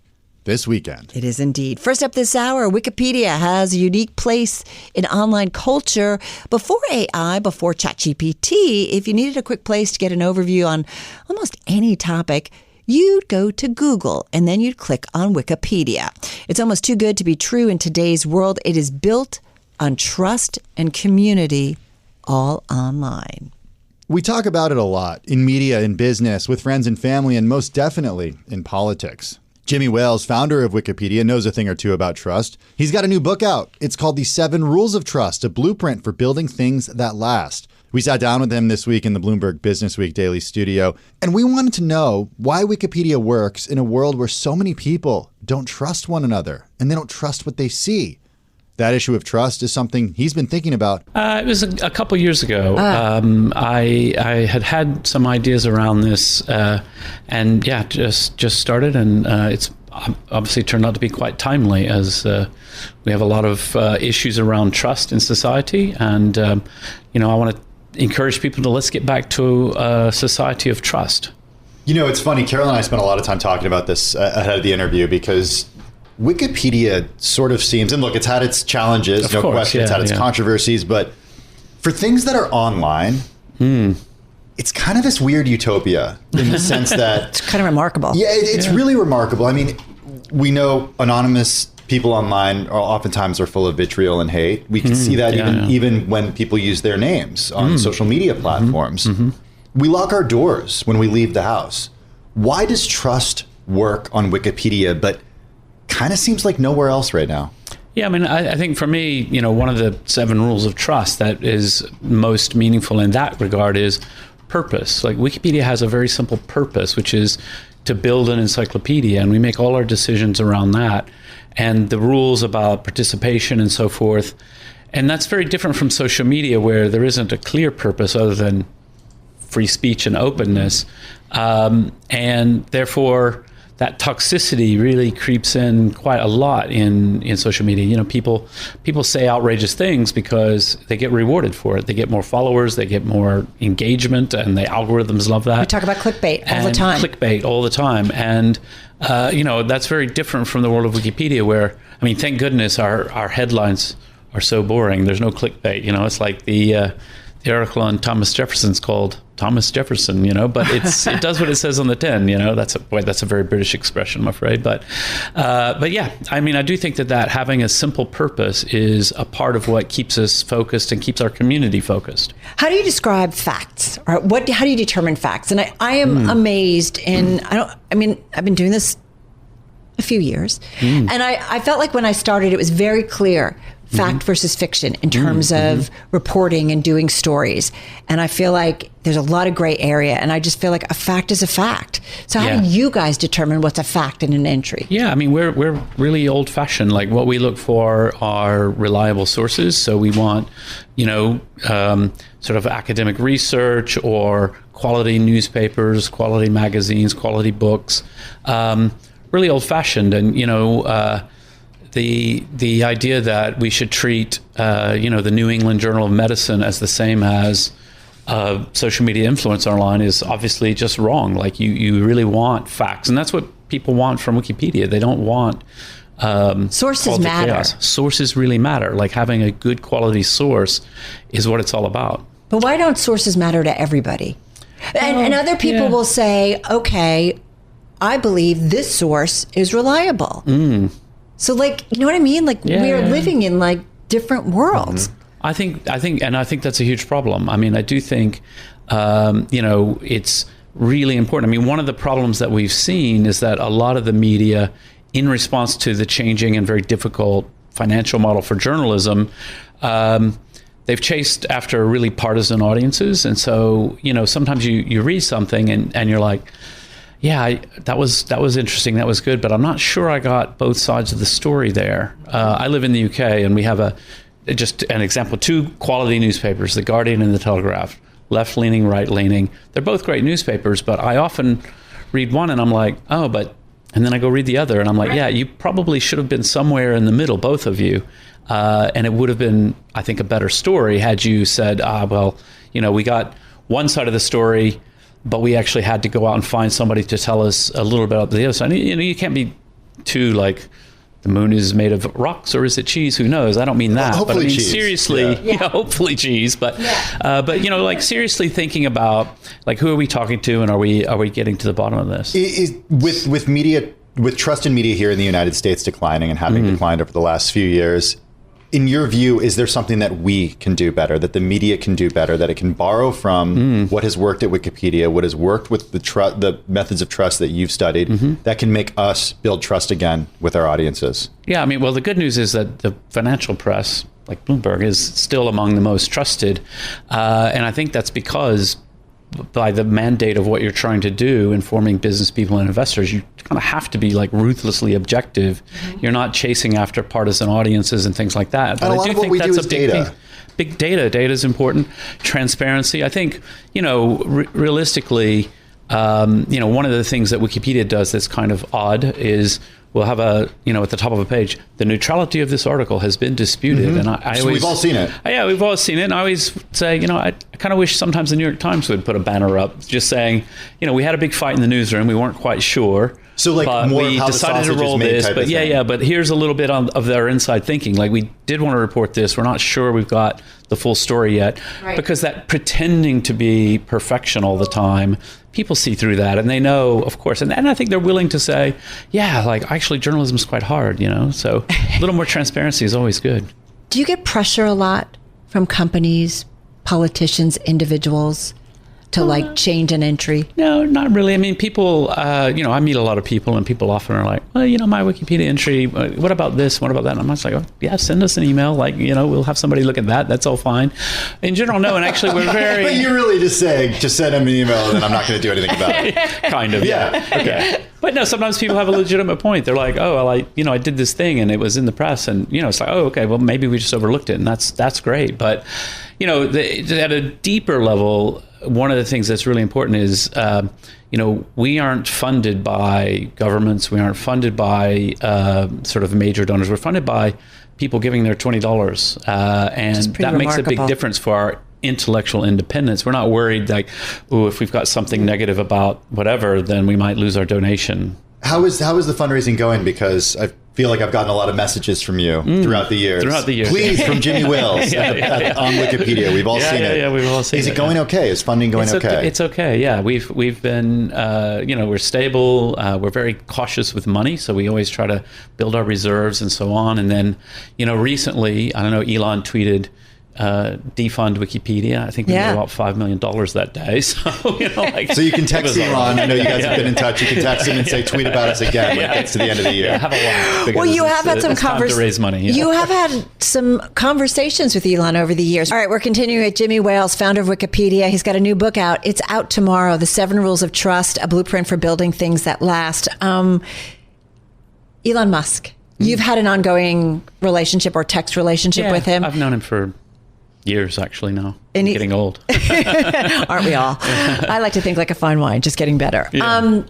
Speaker 4: this weekend.
Speaker 3: It is indeed. First up this hour, Wikipedia has a unique place in online culture. Before AI, before ChatGPT, if you needed a quick place to get an overview on almost any topic, you'd go to Google and then you'd click on Wikipedia. It's almost too good to be true in today's world. It is built on trust and community, all online.
Speaker 4: We talk about it a lot in media, in business, with friends and family, and most definitely in politics. Jimmy Wales, founder of Wikipedia, knows a thing or two about trust. He's got a new book out. It's called The 7 Rules of Trust, a blueprint for building things that last. We sat down with him this week in the Bloomberg Businessweek Daily studio, and we wanted to know why Wikipedia works in a world where so many people don't trust one another and they don't trust what they see. That issue of trust is something he's been thinking about.
Speaker 13: It was a couple years ago. I had some ideas around this, and just started, and it's obviously turned out to be quite timely, as we have a lot of issues around trust in society, and I want to encourage people to let's get back to a society of trust.
Speaker 4: You know, it's funny. Carol and I spent a lot of time talking about this ahead of the interview because Wikipedia sort of seems, and look, it's had its challenges,
Speaker 13: of
Speaker 4: no
Speaker 13: course,
Speaker 4: question, it's had its controversies, but for things that are online, it's kind of this weird utopia in the sense that
Speaker 3: it's kind of remarkable.
Speaker 4: Yeah, it's really remarkable. I mean, we know anonymous people online oftentimes are full of vitriol and hate. We can see that even when people use their names on social media platforms. We lock our doors when we leave the house. Why does trust work on Wikipedia, but kind of seems like nowhere else right now?
Speaker 13: Yeah, I mean, I think for me, one of the 7 rules of trust that is most meaningful in that regard is purpose. Like Wikipedia has a very simple purpose, which is to build an encyclopedia, and we make all our decisions around that. And the rules about participation and so forth. And that's very different from social media, where there isn't a clear purpose other than free speech and openness. And therefore, that toxicity really creeps in quite a lot in social media. People say outrageous things because they get rewarded for it. They get more followers, they get more engagement, and the algorithms love that.
Speaker 3: We talk about clickbait all the time.
Speaker 13: Clickbait all the time. And, that's very different from the world of Wikipedia where, thank goodness our headlines are so boring. There's no clickbait. It's like the article on Thomas Jefferson's called Thomas Jefferson, but it does what it says on the tin. That's a very British expression, I'm afraid. But yeah, I do think that having a simple purpose is a part of what keeps us focused and keeps our community focused.
Speaker 3: How do you describe facts? Or how do you determine facts? And I am amazed I've been doing this a few years, and I felt like when I started, it was very clear. Fact versus fiction in terms of reporting and doing stories. And I feel like there's a lot of gray area, and I just feel like a fact is a fact. So how do you guys determine what's a fact in an entry? Yeah,
Speaker 13: we're really old fashioned. Like what we look for are reliable sources. So we want, sort of academic research or quality newspapers, quality magazines, quality books, really old fashioned. And, the idea that we should treat, the New England Journal of Medicine as the same as social media influence online is obviously just wrong. Like you really want facts, and that's what people want from Wikipedia. They don't want
Speaker 3: sources matter.
Speaker 13: Chaos. Sources really matter. Like having a good quality source is what it's all about.
Speaker 3: But why don't sources matter to everybody? And other people will say, okay, I believe this source is reliable. So, you know what I mean? We're living in different worlds.
Speaker 13: I think that's a huge problem. I do think, it's really important. I mean, one of the problems that we've seen is that a lot of the media, in response to the changing and very difficult financial model for journalism, they've chased after really partisan audiences. And so, sometimes you read something and you're like, yeah, that was interesting, that was good, but I'm not sure I got both sides of the story there. I live in the UK, and we have just an example, 2 quality newspapers, The Guardian and The Telegraph, left-leaning, right-leaning. They're both great newspapers, but I often read one and I'm like, and then I go read the other and I'm like, yeah, you probably should have been somewhere in the middle, both of you. And it would have been, I think, a better story had you said, we got one side of the story, but we actually had to go out and find somebody to tell us a little bit about the other side. You can't be too like, the moon is made of rocks or is it cheese? Who knows? I don't mean that.
Speaker 4: Hopefully
Speaker 13: but I mean,
Speaker 4: cheese.
Speaker 13: seriously, hopefully cheese. But, like seriously thinking about like, who are we talking to and are we getting to the bottom of this?
Speaker 4: With media, with trust in media here in the United States declining and having declined over the last few years, in your view, is there something that we can do better, that the media can do better, that it can borrow from what has worked at Wikipedia, what has worked with the methods of trust that you've studied, that can make us build trust again with our audiences? Yeah, I mean, well, the good news is that the financial press, like Bloomberg, is still among the most trusted. And I think that's because by the mandate of what you're trying to do, informing business people and investors, you kind of have to be like ruthlessly objective. You're not chasing after partisan audiences and things like that. But and I do think that's a big thing.
Speaker 13: Big data. Data is important. Transparency. I think, realistically, one of the things that Wikipedia does that's kind of odd is we'll have at the top of a page, the neutrality of this article has been disputed. And I always,
Speaker 4: we've all seen it.
Speaker 13: Yeah, we've all seen it. And I always say, I kind of wish sometimes the New York Times would put a banner up just saying, we had a big fight in the newsroom. We weren't quite sure.
Speaker 4: So like
Speaker 13: but
Speaker 4: more
Speaker 13: we
Speaker 4: how
Speaker 13: decided
Speaker 4: the
Speaker 13: to roll
Speaker 4: this,
Speaker 13: but but here's a little bit of their inside thinking. Like, we did want to report this. We're not sure we've got the full story yet. Right. Because that pretending to be perfection all the time, people see through that and they know, of course. And I think they're willing to say, actually journalism is quite hard, So a little more transparency is always good.
Speaker 3: Do you get pressure a lot from companies, politicians, individuals to change an entry?
Speaker 13: No, not really. I mean, people, I meet a lot of people and people often are like, well, my Wikipedia entry, what about this? What about that? And I'm just like, send us an email. We'll have somebody look at that. That's all fine. In general, no. And actually, we're very...
Speaker 4: But you're really just saying, just send them an email and then I'm not going to do anything about it.
Speaker 13: Kind of. Yeah. Okay. Yeah. But no, sometimes people have a legitimate point. They're like, I did this thing and it was in the press and, it's like, okay, well, maybe we just overlooked it and that's great. But, at a deeper level, one of the things that's really important is, we aren't funded by governments. We aren't funded by sort of major donors. We're funded by people giving their $20. And that makes a big difference for our intellectual independence. We're not worried if we've got something negative about whatever, then we might lose our donation.
Speaker 4: How is the fundraising going? Because I feel like I've gotten a lot of messages from you throughout the years. Please, from Jimmy Wills on Wikipedia. We've all seen it.
Speaker 13: Yeah, we've all seen it.
Speaker 4: Is it going okay? Is funding going okay?
Speaker 13: It's okay. Yeah, we've been we're stable. We're very cautious with money, so we always try to build our reserves and so on. And then recently, I don't know, Elon tweeted, defund Wikipedia. I think we made about $5 million that day. So,
Speaker 4: so you can text Elon. I know you guys have been in touch. You can text him and say, tweet about us again when it gets to the end of the year.
Speaker 13: Have a laugh.
Speaker 3: Well, you have had some
Speaker 13: conversations to raise money. Yeah.
Speaker 3: You have had some conversations with Elon over the years. All right, we're continuing with Jimmy Wales, founder of Wikipedia. He's got a new book out. It's out tomorrow, The 7 Rules of Trust, a blueprint for building things that last. Elon Musk, you've had an ongoing relationship or text relationship with him.
Speaker 13: I've known him for years, actually, now. I'm getting old.
Speaker 3: Aren't we all? I like to think like a fine wine, just getting better. Yeah.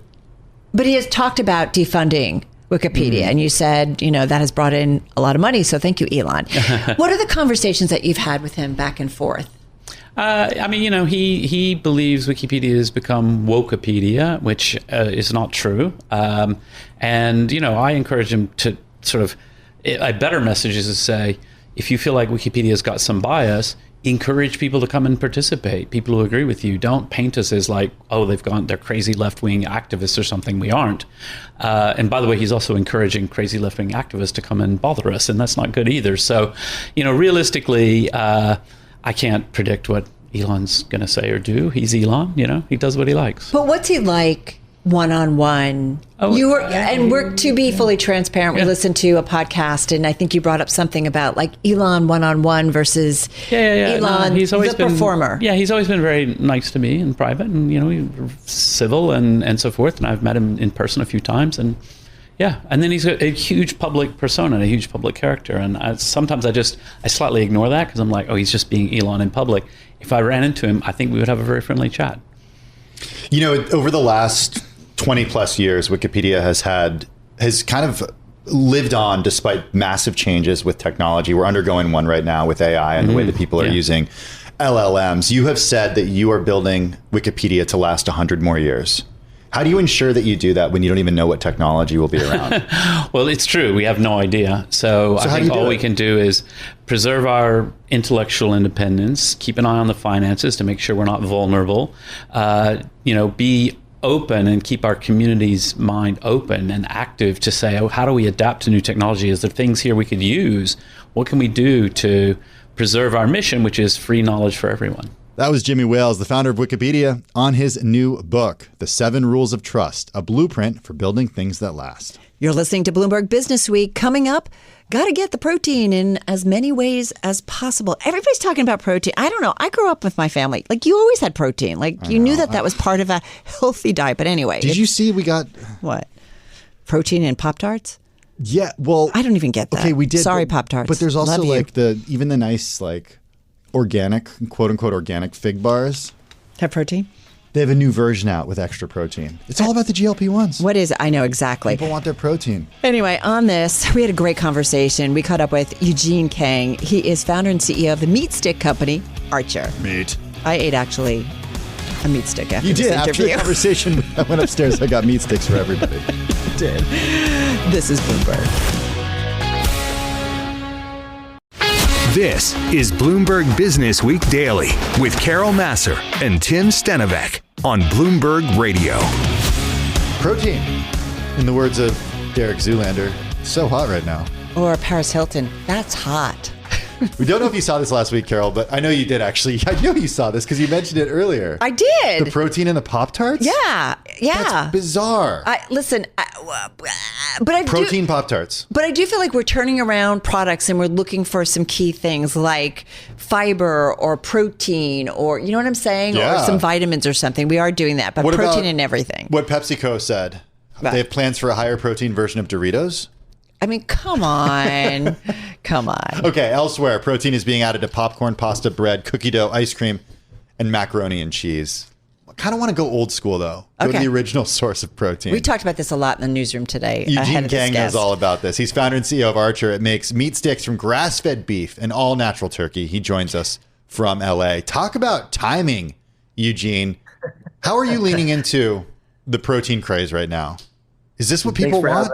Speaker 3: But he has talked about defunding Wikipedia, and you said, that has brought in a lot of money, so thank you, Elon. What are the conversations that you've had with him back and forth?
Speaker 13: He believes Wikipedia has become Wokepedia, which is not true. I encourage him to sort of, a better message is to say, if you feel like Wikipedia's got some bias, encourage people to come and participate. People who agree with you. Don't paint us as like, they're crazy left-wing activists or something. We aren't. And by the way, he's also encouraging crazy left-wing activists to come and bother us, and that's not good either. So, realistically, I can't predict what Elon's going to say or do. He's Elon, he does what he likes.
Speaker 3: But what's he like one-on-one? We're to be fully transparent. We listened to a podcast, and I think you brought up something about like Elon one-on-one versus Elon,
Speaker 13: he's always been
Speaker 3: performer.
Speaker 13: Yeah, he's always been very nice to me in private, and civil and so forth. And I've met him in person a few times, and and then he's a huge public persona, and a huge public character. And sometimes I slightly ignore that because I'm like, oh, he's just being Elon in public. If I ran into him, I think we would have a very friendly chat.
Speaker 4: Over the last 20 plus years, Wikipedia has kind of lived on despite massive changes with technology. We're undergoing one right now with AI and the way that people are using LLMs. You have said that you are building Wikipedia to last 100 more years. How do you ensure that you do that when you don't even know what technology will be around?
Speaker 13: Well, it's true. We have no idea. So I think all we can do is preserve our intellectual independence, keep an eye on the finances to make sure we're not vulnerable, be open and keep our community's mind open and active to say, oh, how do we adapt to new technology? Is there things here we could use? What can we do to preserve our mission, which is free knowledge for everyone?
Speaker 4: That was Jimmy Wales, the founder of Wikipedia, on his new book, The 7 Rules of Trust, a blueprint for building things that last.
Speaker 3: You're listening to Bloomberg Business Week. Coming up, got to get the protein in as many ways as possible. Everybody's talking about protein. I don't know. I grew up with my family. Like, you always had protein. Like, you knew that was part of a healthy diet. But anyway.
Speaker 4: Did you see we got...
Speaker 3: What? Protein in Pop-Tarts?
Speaker 4: Yeah, well...
Speaker 3: I don't even get that.
Speaker 4: Okay, we did.
Speaker 3: Sorry, Pop-Tarts.
Speaker 4: But there's also
Speaker 3: Love
Speaker 4: even the nice, organic, quote-unquote organic fig bars.
Speaker 3: Have protein?
Speaker 4: They have a new version out with extra protein. It's all about the GLP-1s.
Speaker 3: What is it? I know exactly.
Speaker 4: People want their protein.
Speaker 3: Anyway, on this, we had a great conversation. We caught up with Eugene Kang. He is founder and CEO of the meat stick company, Archer.
Speaker 4: Meat.
Speaker 3: I ate actually a meat stick after this interview.
Speaker 4: You did. After the conversation, I went upstairs. I got meat sticks for everybody.
Speaker 3: You did. This is Bloomberg.
Speaker 2: This is Bloomberg Business Week Daily with Carol Massar and Tim Stenovec on Bloomberg Radio.
Speaker 4: Protein, in the words of Derek Zoolander, so hot right now.
Speaker 3: Or Paris Hilton, that's hot.
Speaker 4: We don't know if you saw this last week, Carol, but I know you did actually. I know you saw this because you mentioned it earlier.
Speaker 3: I did.
Speaker 4: The protein in the Pop-Tarts?
Speaker 3: Yeah.
Speaker 4: That's bizarre. Protein Pop-Tarts.
Speaker 3: But I do feel like we're turning around products and we're looking for some key things like fiber or protein or, you know what I'm saying?
Speaker 4: Yeah.
Speaker 3: Or some vitamins or something. We are doing that, but
Speaker 4: what
Speaker 3: protein
Speaker 4: about
Speaker 3: in everything.
Speaker 4: What PepsiCo said. They have plans for a higher protein version of Doritos?
Speaker 3: I mean, come on. Come on.
Speaker 4: Okay, elsewhere, protein is being added to popcorn, pasta, bread, cookie dough, ice cream, and macaroni and cheese. I kind of want to go old school, though. Go to the original source of protein.
Speaker 3: We talked about this a lot in the newsroom today.
Speaker 4: Eugene Kang knows all about this. He's founder and CEO of Archer. It makes meat sticks from grass-fed beef and all-natural turkey. He joins us from L.A. Talk about timing, Eugene. How are you leaning into the protein craze right now? Is this what people want?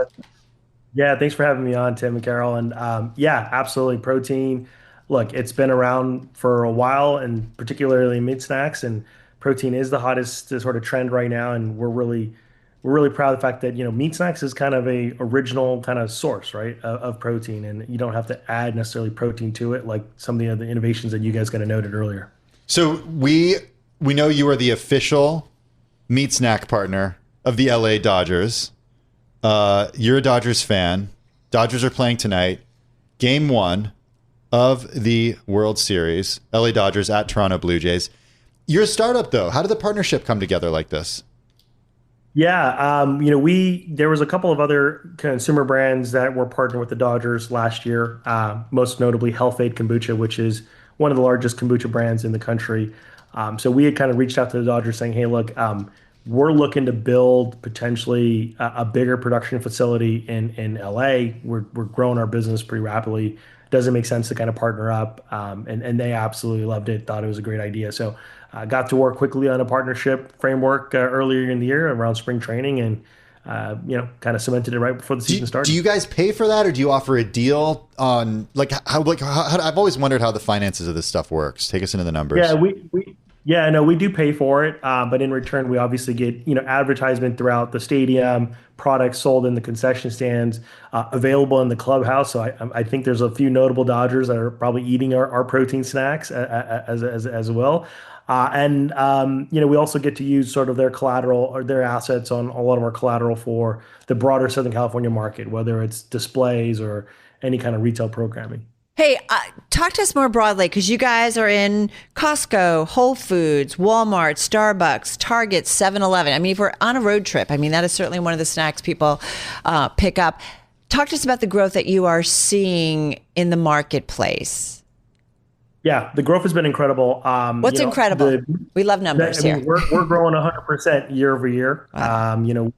Speaker 14: Yeah, thanks for having me on, Tim and Carol. And yeah, absolutely. Protein. Look, it's been around for a while, and particularly meat snacks. And protein is the hottest sort of trend right now. And we're really proud of the fact that meat snacks is kind of a original kind of source, right, of protein, and you don't have to add necessarily protein to it like some of the other innovations that you guys kind of noted earlier.
Speaker 4: So we know you are the official meat snack partner of the LA Dodgers. You're a Dodgers fan. Dodgers are playing tonight. Game 1 of the World Series. LA Dodgers at Toronto Blue Jays. You're a startup, though. How did the partnership come together like this?
Speaker 14: Yeah, there was a couple of other consumer brands that were partnered with the Dodgers last year. Most notably, Health Aid Kombucha, which is one of the largest kombucha brands in the country. So we had kind of reached out to the Dodgers saying, hey, look, we're looking to build potentially a bigger production facility in LA. We're growing our business pretty rapidly. Doesn't make sense to kind of partner up. And they absolutely loved it, thought it was a great idea. So got to work quickly on a partnership framework earlier in the year around spring training and, kind of cemented it right before the season started.
Speaker 4: Do you guys pay for that, or do you offer a deal on how I've always wondered how the finances of this stuff works. Take us into the numbers.
Speaker 14: Yeah, Yeah, no, we do pay for it, but in return, we obviously get advertisement throughout the stadium, products sold in the concession stands, available in the clubhouse. So I think there's a few notable Dodgers that are probably eating our protein snacks as well. We also get to use sort of their collateral or their assets on a lot of our collateral for the broader Southern California market, whether it's displays or any kind of retail programming.
Speaker 3: Hey, talk to us more broadly, because you guys are in Costco, Whole Foods, Walmart, Starbucks, Target, 7-Eleven. I mean, if we're on a road trip, I mean, that is certainly one of the snacks people pick up. Talk to us about the growth that you are seeing in the marketplace.
Speaker 14: Yeah, the growth has been incredible.
Speaker 3: What's incredible? We love numbers here.
Speaker 14: We're growing 100% year over year. Wow.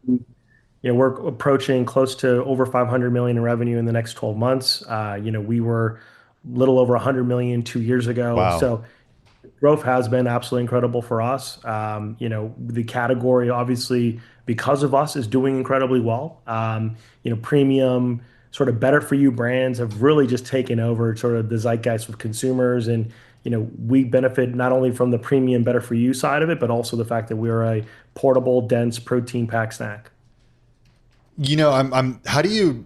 Speaker 14: We're approaching close to over 500 million in revenue in the next 12 months. We were a little over 100 million 2 years ago.
Speaker 4: Wow.
Speaker 14: So growth has been absolutely incredible for us. The category, obviously, because of us, is doing incredibly well. Premium, sort of better for you brands have really just taken over sort of the zeitgeist with consumers. And, we benefit not only from the premium better for you side of it, but also the fact that we're a portable, dense protein packed snack.
Speaker 4: How do you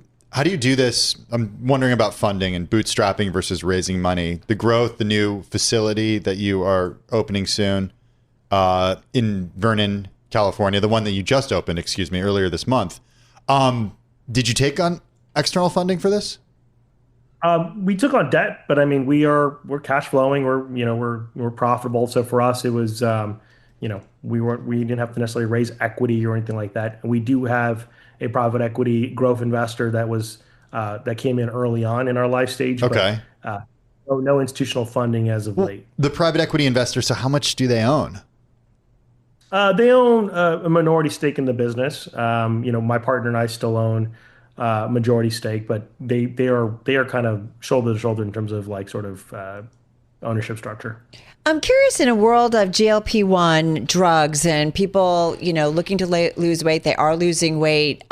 Speaker 4: do this? I'm wondering about funding and bootstrapping versus raising money. The growth, the new facility that you are opening soon in Vernon, California, the one that you just opened, earlier this month. Did you take on external funding for this?
Speaker 14: We took on debt, but I mean, we're cash flowing. We're profitable. So for us, it was we didn't have to necessarily raise equity or anything like that. And we do have a private equity growth investor that came in early on in our life stage.
Speaker 4: Okay.
Speaker 14: But, no institutional funding as of late.
Speaker 4: The private equity investor. So how much do they own?
Speaker 14: They own a minority stake in the business. My partner and I still own a majority stake, but they are kind of shoulder to shoulder in terms of ownership structure.
Speaker 3: I'm curious, in a world of GLP-1 drugs and people, looking to lose weight, they are losing weight,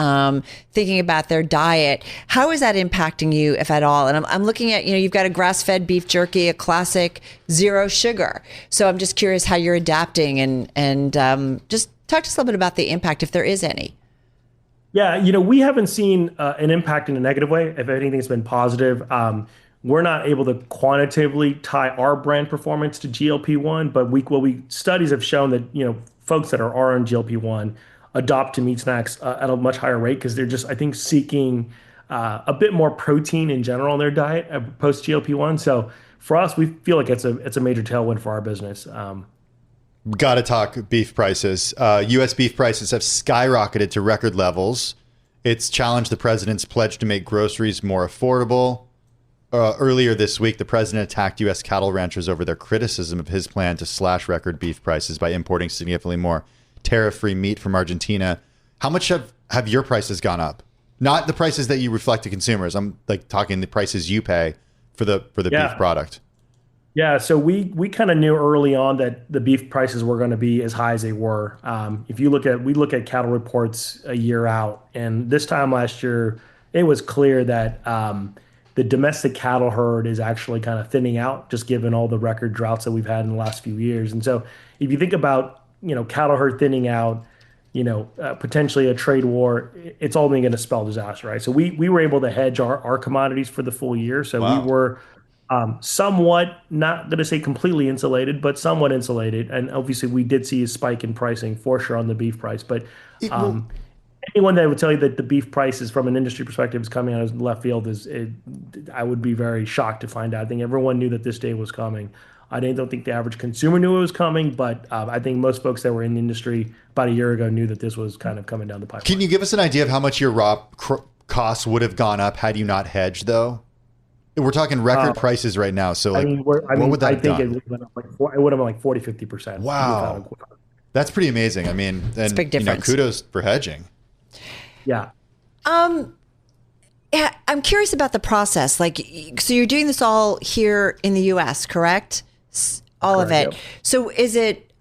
Speaker 3: thinking about their diet. How is that impacting you, if at all? And I'm looking at, you've got a grass-fed beef jerky, a classic, zero sugar. So I'm just curious how you're adapting and just talk to us a little bit about the impact, if there is any.
Speaker 14: Yeah, we haven't seen an impact in a negative way. If anything, it's been positive. We're not able to quantitatively tie our brand performance to GLP-1, but studies have shown that folks that are on GLP-1 adopt to meat snacks at a much higher rate because they're just, I think, seeking a bit more protein in general in their diet post GLP-1. So for us, we feel like it's a major tailwind for our business.
Speaker 4: Got to talk beef prices. U.S. beef prices have skyrocketed to record levels. It's challenged the president's pledge to make groceries more affordable. Earlier this week, the president attacked U.S. cattle ranchers over their criticism of his plan to slash record beef prices by importing significantly more tariff-free meat from Argentina. How much have your prices gone up? Not the prices that you reflect to consumers. I'm talking the prices you pay for the beef product.
Speaker 14: Yeah, so we kind of knew early on that the beef prices were going to be as high as they were. If you we look at cattle reports a year out, and this time last year, it was clear that the domestic cattle herd is actually kind of thinning out, just given all the record droughts that we've had in the last few years. And so if you think about, cattle herd thinning out, potentially a trade war, it's only going to spell disaster, right? So we were able to hedge our commodities for the full year. So
Speaker 4: wow.
Speaker 14: We were somewhat, not going to say completely insulated, but somewhat insulated. And obviously we did see a spike in pricing for sure on the beef price. But anyone that would tell you that the beef prices from an industry perspective is coming out of left field I would be very shocked to find out. I think everyone knew that this day was coming. I don't think the average consumer knew it was coming, but I think most folks that were in the industry about a year ago knew that this was kind of coming down the pipeline.
Speaker 4: Can you give us an idea of how much your raw costs would have gone up had you not hedged, though? We're talking record prices right now. So what would that have done?
Speaker 14: It would have been like 40-50%.
Speaker 4: Wow. That's pretty amazing. I mean, and
Speaker 3: big difference.
Speaker 4: Kudos for hedging.
Speaker 14: Yeah.
Speaker 3: Yeah, I'm curious about the process. So you're doing this all here in the U.S., correct? All of it.
Speaker 14: Yep.
Speaker 3: So is it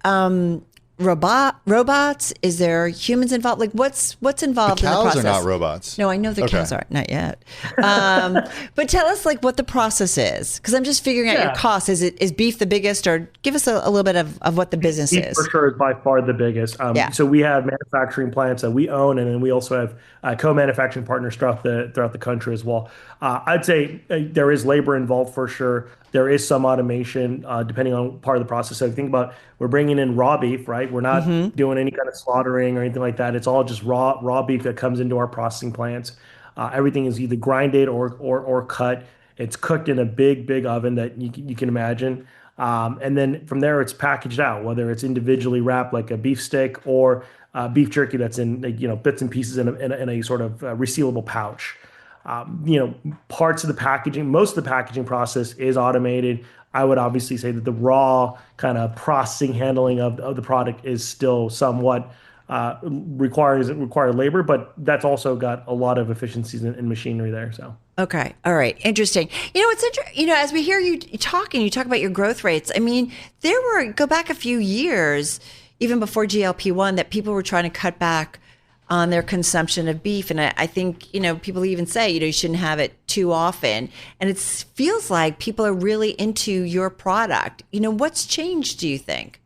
Speaker 3: robots? Is there humans involved? Like what's involved
Speaker 4: The
Speaker 3: in the process?
Speaker 4: cows are not robots.
Speaker 3: No, I know the cows aren't, not yet. But tell us like what the process is, because I'm just figuring out your costs. Is beef the biggest, or give us a little bit of what the business
Speaker 14: Beef
Speaker 3: is?
Speaker 14: for sure is by far the biggest. So we have manufacturing plants that we own, and then we also have co-manufacturing partners throughout the country as well. I'd say there is labor involved for sure. There is some automation depending on part of the process. So if you think about, we're bringing in raw beef, right? We're not doing any kind of slaughtering or anything like that. It's all just raw beef that comes into our processing plants. Everything is either grinded or cut. It's cooked in a big oven that you can imagine. And then from there, it's packaged out, whether it's individually wrapped like a beef stick or beef jerky that's in bits and pieces in a sort of resealable pouch. Parts of the packaging, most of the packaging process is automated. I would obviously say that the raw kind of processing handling of the product is still somewhat require labor, but that's also got a lot of efficiencies in machinery there. So.
Speaker 3: Okay. All right. Interesting. It's interesting. As we hear you talk about your growth rates, I mean, go back a few years, even before GLP-1, that people were trying to cut back on their consumption of beef. And I think, people even say, you shouldn't have it too often. And it feels like people are really into your product. What's changed, do you think?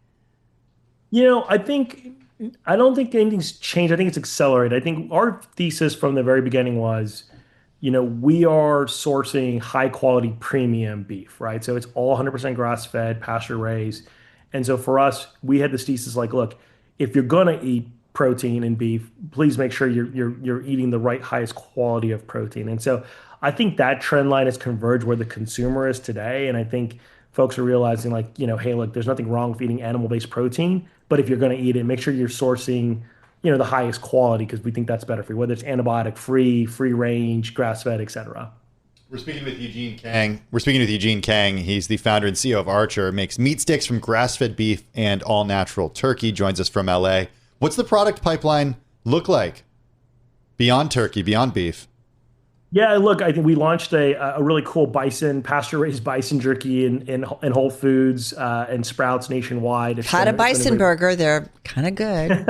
Speaker 14: I don't think anything's changed. I think it's accelerated. I think our thesis from the very beginning was, we are sourcing high quality premium beef, right? So it's all 100% grass fed, pasture raised. And so for us, we had this thesis like, look, if you're going to eat protein in beef, please make sure you're eating the right highest quality of protein. And so I think that trend line has converged where the consumer is today. And I think folks are realizing like, hey, look, there's nothing wrong with eating animal-based protein, but if you're going to eat it, make sure you're sourcing, the highest quality, because we think that's better for you, whether it's antibiotic free range, grass-fed, et cetera.
Speaker 4: We're speaking with Eugene Kang. He's the founder and CEO of Archer, makes meat sticks from grass-fed beef and all-natural turkey, joins us from LA. What's the product pipeline look like beyond turkey, beyond beef?
Speaker 14: Yeah, look, I think we launched a really cool pasture-raised bison jerky in Whole Foods and Sprouts nationwide.
Speaker 3: Had a bison burger. They're kind of good.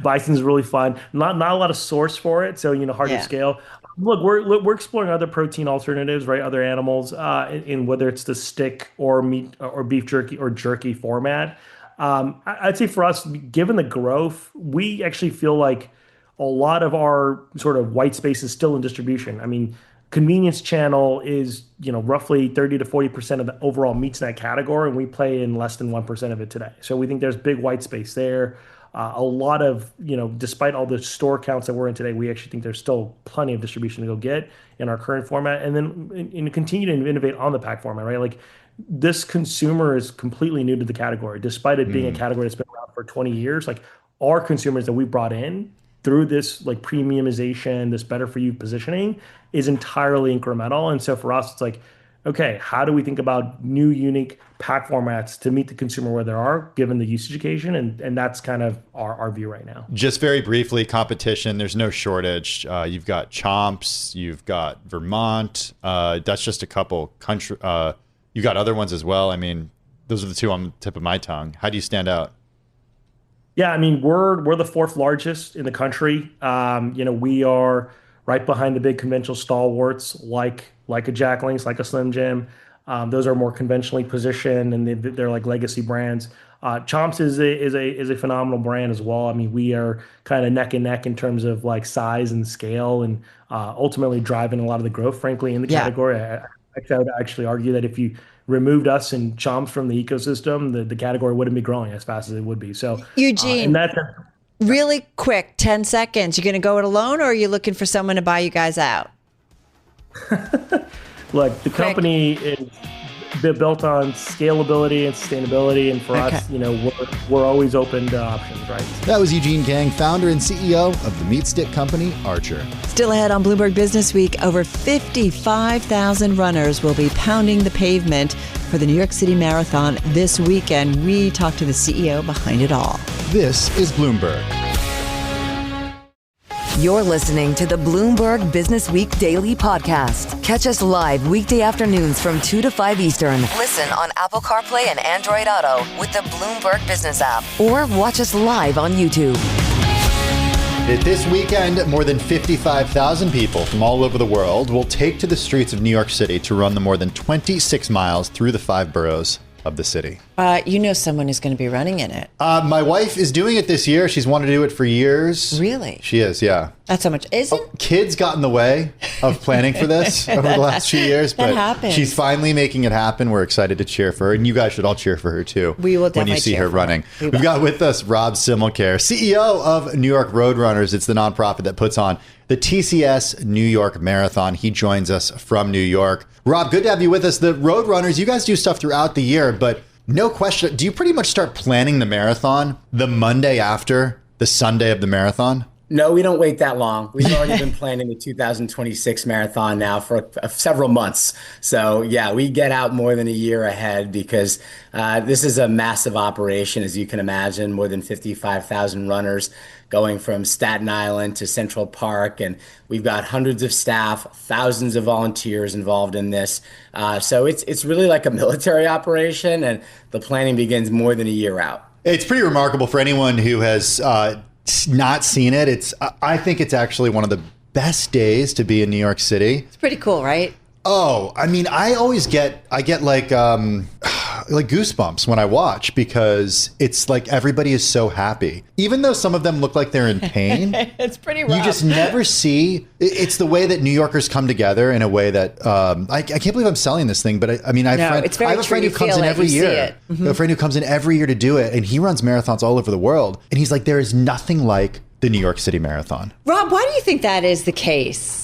Speaker 14: Bison's really fun. Not a lot of source for it, so hard to scale. Look, we're exploring other protein alternatives, right? Other animals, in whether it's the stick or meat or beef jerky or jerky format. I'd say for us, given the growth, we actually feel like a lot of our sort of white space is still in distribution. I mean, convenience channel is, roughly 30 to 40% of the overall meat snack category, and we play in less than 1% of it today. So we think there's big white space there. A lot of, despite all the store counts that we're in today, we actually think there's still plenty of distribution to go get in our current format, and then continue to innovate on the pack format, right? Like, this consumer is completely new to the category, despite it being a category that's been around for 20 years. Like, our consumers that we brought in through this like premiumization, this better for you positioning is entirely incremental. And so for us, it's like, okay, how do we think about new unique pack formats to meet the consumer where they are, given the usage occasion? And that's kind of our view right now.
Speaker 4: Just very briefly, competition, there's no shortage. You've got Chomps, you've got Vermont. That's just a couple country. You've got other ones as well. I mean, those are the two on the tip of my tongue. How do you stand out?
Speaker 14: Yeah, I mean, we're the fourth largest in the country. We are right behind the big conventional stalwarts like a Jack Link's, like a Slim Jim. Those are more conventionally positioned, and they're like legacy brands. Chomps is a phenomenal brand as well. I mean, we are kind of neck and neck in terms of like size and scale, and ultimately driving a lot of the growth, frankly, in the category. I would actually argue that if you removed us and Chomps from the ecosystem, the category wouldn't be growing as fast as it would be. So,
Speaker 3: Eugene, really quick, 10 seconds. You going to go it alone, or are you looking for someone to buy you guys out?
Speaker 14: Look, the company is built on scalability and sustainability, and for us, we're always open to options, right?
Speaker 4: That was Eugene Kang, founder and CEO of the meat stick company Archer.
Speaker 3: Still ahead on Bloomberg Business Week, over 55,000 runners will be pounding the pavement for the New York City Marathon this weekend. We talk to the CEO behind it all.
Speaker 4: This is Bloomberg.
Speaker 1: You're listening to the Bloomberg Businessweek Daily podcast. Catch us live weekday afternoons from 2 to 5 Eastern. Listen on Apple CarPlay and Android Auto with the Bloomberg Business App, or watch us live on YouTube.
Speaker 4: This weekend, more than 55,000 people from all over the world will take to the streets of New York City to run the more than 26 miles through the 5 boroughs of the city.
Speaker 3: You know someone who's going to be running in it.
Speaker 4: My wife is doing it this year. She's wanted to do it for years.
Speaker 3: Really?
Speaker 4: She is, yeah.
Speaker 3: That's how much. Isn't
Speaker 4: kids got in the way of planning for this over the last few years, but
Speaker 3: happens.
Speaker 4: She's finally making it happen. We're excited to cheer for her, and you guys should all cheer for her too.
Speaker 3: We will definitely
Speaker 4: when you see
Speaker 3: cheer
Speaker 4: her
Speaker 3: for
Speaker 4: running.
Speaker 3: her.
Speaker 4: We've got with us Rob Simmelcare, CEO of New York Roadrunners. It's the nonprofit that puts on the TCS New York Marathon. He joins us from New York. Rob, good to have you with us. The Roadrunners, you guys do stuff throughout the year, but no question, do you pretty much start planning the marathon the Monday after the Sunday of the marathon?
Speaker 15: No, we don't wait that long. We've already been planning the 2026 marathon now for several months. So yeah, we get out more than a year ahead because this is a massive operation, as you can imagine, more than 55,000 runners going from Staten Island to Central Park. And we've got hundreds of staff, thousands of volunteers involved in this. So it's really like a military operation, and the planning begins more than a year out.
Speaker 4: It's pretty remarkable for anyone who has not seen it. I think it's actually one of the best days to be in New York City.
Speaker 3: It's pretty cool, right?
Speaker 4: Oh, I mean, I get like goosebumps when I watch, because it's like everybody is so happy, even though some of them look like they're in pain.
Speaker 3: It's pretty rough.
Speaker 4: You just never see. It's the way that New Yorkers come together in a way that I can't believe I'm selling this thing, but I have a friend who comes in every year. Mm-hmm. A friend who comes in every year to do it, and he runs marathons all over the world, and he's like, there is nothing like the New York City Marathon.
Speaker 3: Rob, why do you think that is the case?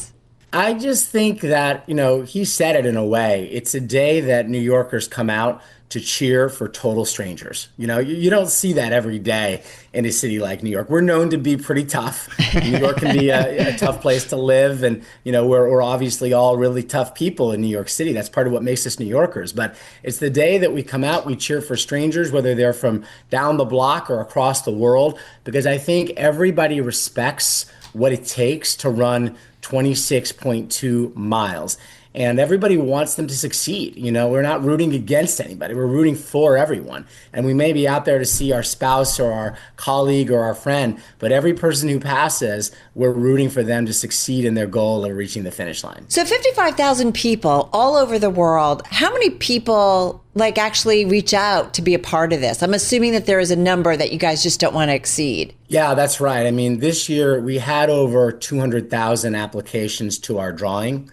Speaker 15: I just think that, he said it in a way. It's a day that New Yorkers come out to cheer for total strangers. You don't see that every day in a city like New York. We're known to be pretty tough. New York can be a tough place to live. And, we're obviously all really tough people in New York City. That's part of what makes us New Yorkers. But it's the day that we come out, we cheer for strangers, whether they're from down the block or across the world, because I think everybody respects what it takes to run 26.2 miles. And everybody wants them to succeed. We're not rooting against anybody. We're rooting for everyone. And we may be out there to see our spouse or our colleague or our friend, but every person who passes, we're rooting for them to succeed in their goal of reaching the finish line.
Speaker 3: So 55,000 people all over the world. How many people actually reach out to be a part of this? I'm assuming that there is a number that you guys just don't want to exceed.
Speaker 15: Yeah, that's right. I mean, this year we had over 200,000 applications to our drawing.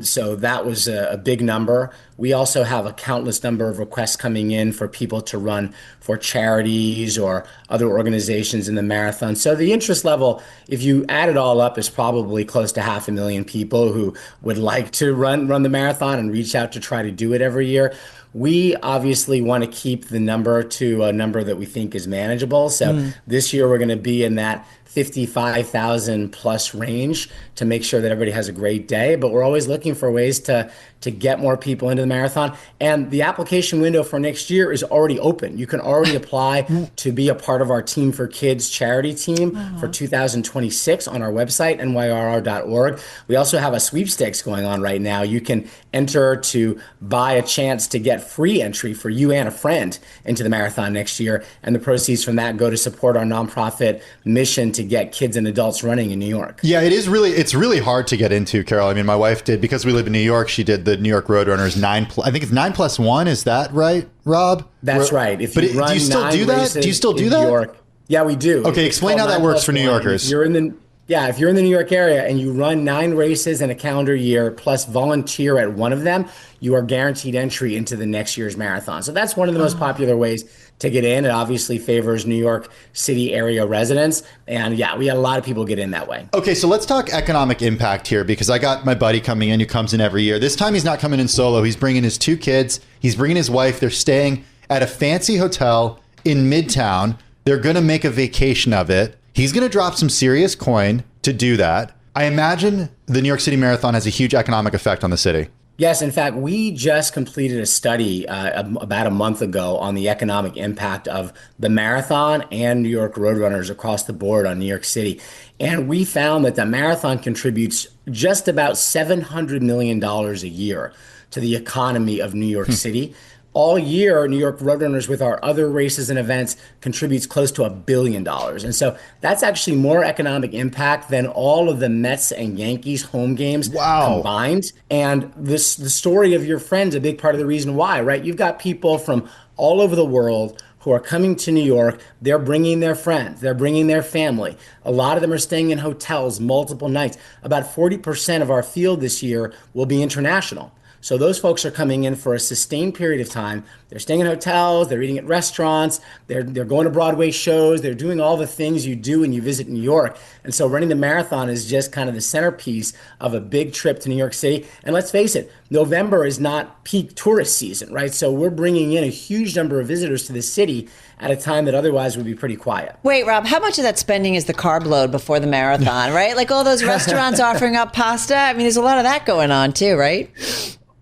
Speaker 15: So that was a big number. We also have a countless number of requests coming in for people to run for charities or other organizations in the marathon. So the interest level, if you add it all up, is probably close to 500,000 people who would like to run the marathon and reach out to try to do it every year. We obviously want to keep the number to a number that we think is manageable. So this year we're going to be in that 55,000 plus range to make sure that everybody has a great day. But we're always looking for ways to get more people into the marathon. And the application window for next year is already open. You can already apply to be a part of our Team for Kids charity team for 2026 on our website, nyrr.org. We also have a sweepstakes going on right now. You can enter to buy a chance to get free entry for you and a friend into the marathon next year. And the proceeds from that go to support our nonprofit mission to get kids and adults running in New York.
Speaker 4: Yeah, it's really hard to get into, Carol. I mean, my wife did, because we live in New York, she did the New York Roadrunners I think it's 9+1. Is that right, Rob?
Speaker 15: That's right.
Speaker 4: If you run, do you still do that? Do you still do that?
Speaker 15: New York. Yeah, we do.
Speaker 4: Okay, explain how that works for New Yorkers.
Speaker 15: If you're in the New York area and you run 9 races in a calendar year plus volunteer at one of them, you are guaranteed entry into the next year's marathon. So that's one of the most popular ways to get in. It obviously favors New York City area residents. And yeah, we had a lot of people get in that way.
Speaker 4: Okay, so let's talk economic impact here, because I got my buddy coming in who comes in every year. This time he's not coming in solo. He's bringing his 2 kids. He's bringing his wife. They're staying at a fancy hotel in Midtown. They're going to make a vacation of it. He's going to drop some serious coin to do that. I imagine the New York City Marathon has a huge economic effect on the city.
Speaker 15: Yes, in fact, we just completed a study about a month ago on the economic impact of the marathon and New York Roadrunners across the board on New York City. And we found that the marathon contributes just about $700 million a year to the economy of New York City. All year, New York Roadrunners with our other races and events contributes close to $1 billion. And so that's actually more economic impact than all of the Mets and Yankees home games combined. And the story of your friend's a big part of the reason why, right? You've got people from all over the world who are coming to New York. They're bringing their friends. They're bringing their family. A lot of them are staying in hotels multiple nights. About 40% of our field this year will be international. So those folks are coming in for a sustained period of time. They're staying in hotels, they're eating at restaurants, they're going to Broadway shows, they're doing all the things you do when you visit New York. And so running the marathon is just kind of the centerpiece of a big trip to New York City. And let's face it, November is not peak tourist season, right? So we're bringing in a huge number of visitors to the city at a time that otherwise would be pretty quiet.
Speaker 3: Wait, Rob, how much of that spending is the carb load before the marathon, right? Like all those restaurants offering up pasta. I mean, there's a lot of that going on too, right?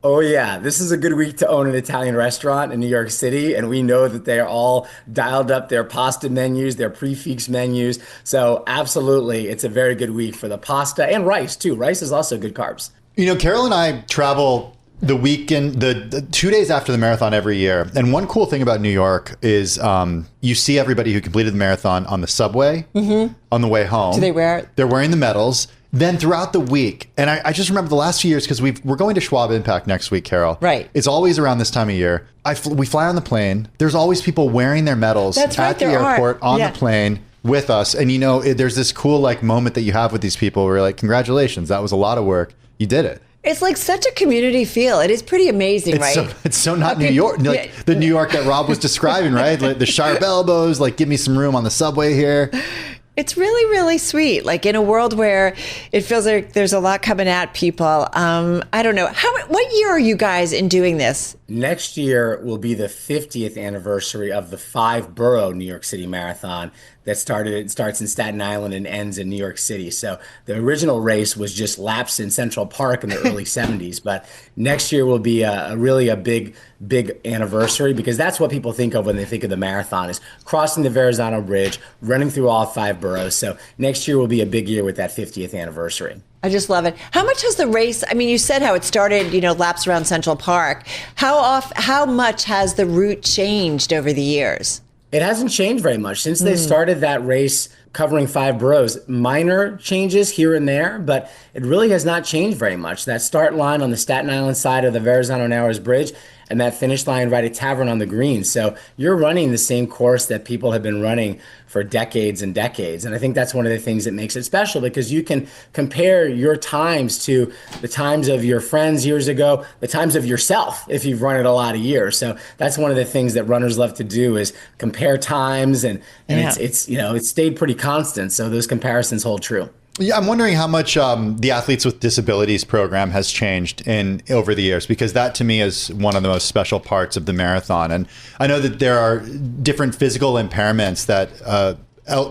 Speaker 15: Oh, yeah. This is a good week to own an Italian restaurant in New York City. And we know that they're all dialed up their pasta menus, their prefix menus. So absolutely, it's a very good week for the pasta and rice, too. Rice is also good carbs.
Speaker 4: You know, Carol and I travel the weekend, the 2 days after the marathon every year. And one cool thing about New York is you see everybody who completed the marathon on the subway on the way home.
Speaker 3: Do they wear it?
Speaker 4: They're wearing the medals. Then throughout the week, and I just remember the last few years because we're going to Schwab Impact next week, Carol.
Speaker 3: Right.
Speaker 4: It's always around this time of year. We fly on the plane. There's always people wearing their medals at the airport on the plane with us. And you know, there's this cool like moment that you have with these people where you're like, congratulations, that was a lot of work. You did it.
Speaker 3: It's like such a community feel. It is pretty amazing, right?
Speaker 4: It's so not New York, like the New York that Rob was describing, right? Like the sharp elbows, like give me some room on the subway here.
Speaker 3: It's really, really sweet. Like in a world where it feels like there's a lot coming at people. I don't know. What year are you guys in doing this?
Speaker 15: Next year will be the 50th anniversary of the 5-borough New York City Marathon that starts in Staten Island and ends in New York City. So the original race was just laps in Central Park in the early 70s. But next year will be really a big anniversary because that's what people think of when they think of the marathon is crossing the Verrazano Bridge, running through all 5 boroughs. So next year will be a big year with that 50th anniversary.
Speaker 3: I just love it. How much has the race, I mean, you said how it started, laps around Central Park. How much has the route changed over the years?
Speaker 15: It hasn't changed very much since they started that race covering 5 boroughs. Minor changes here and there, but it really has not changed very much. That start line on the Staten Island side of the Verrazano Narrows Bridge and that finish line right at Tavern on the Green. So you're running the same course that people have been running for decades and decades. And I think that's one of the things that makes it special because you can compare your times to the times of your friends years ago, the times of yourself if you've run it a lot of years. So that's one of the things that runners love to do is compare times and it's stayed pretty constant. So those comparisons hold true.
Speaker 4: Yeah, I'm wondering how much the Athletes with Disabilities program has changed over the years, because that to me is one of the most special parts of the marathon. And I know that there are different physical impairments that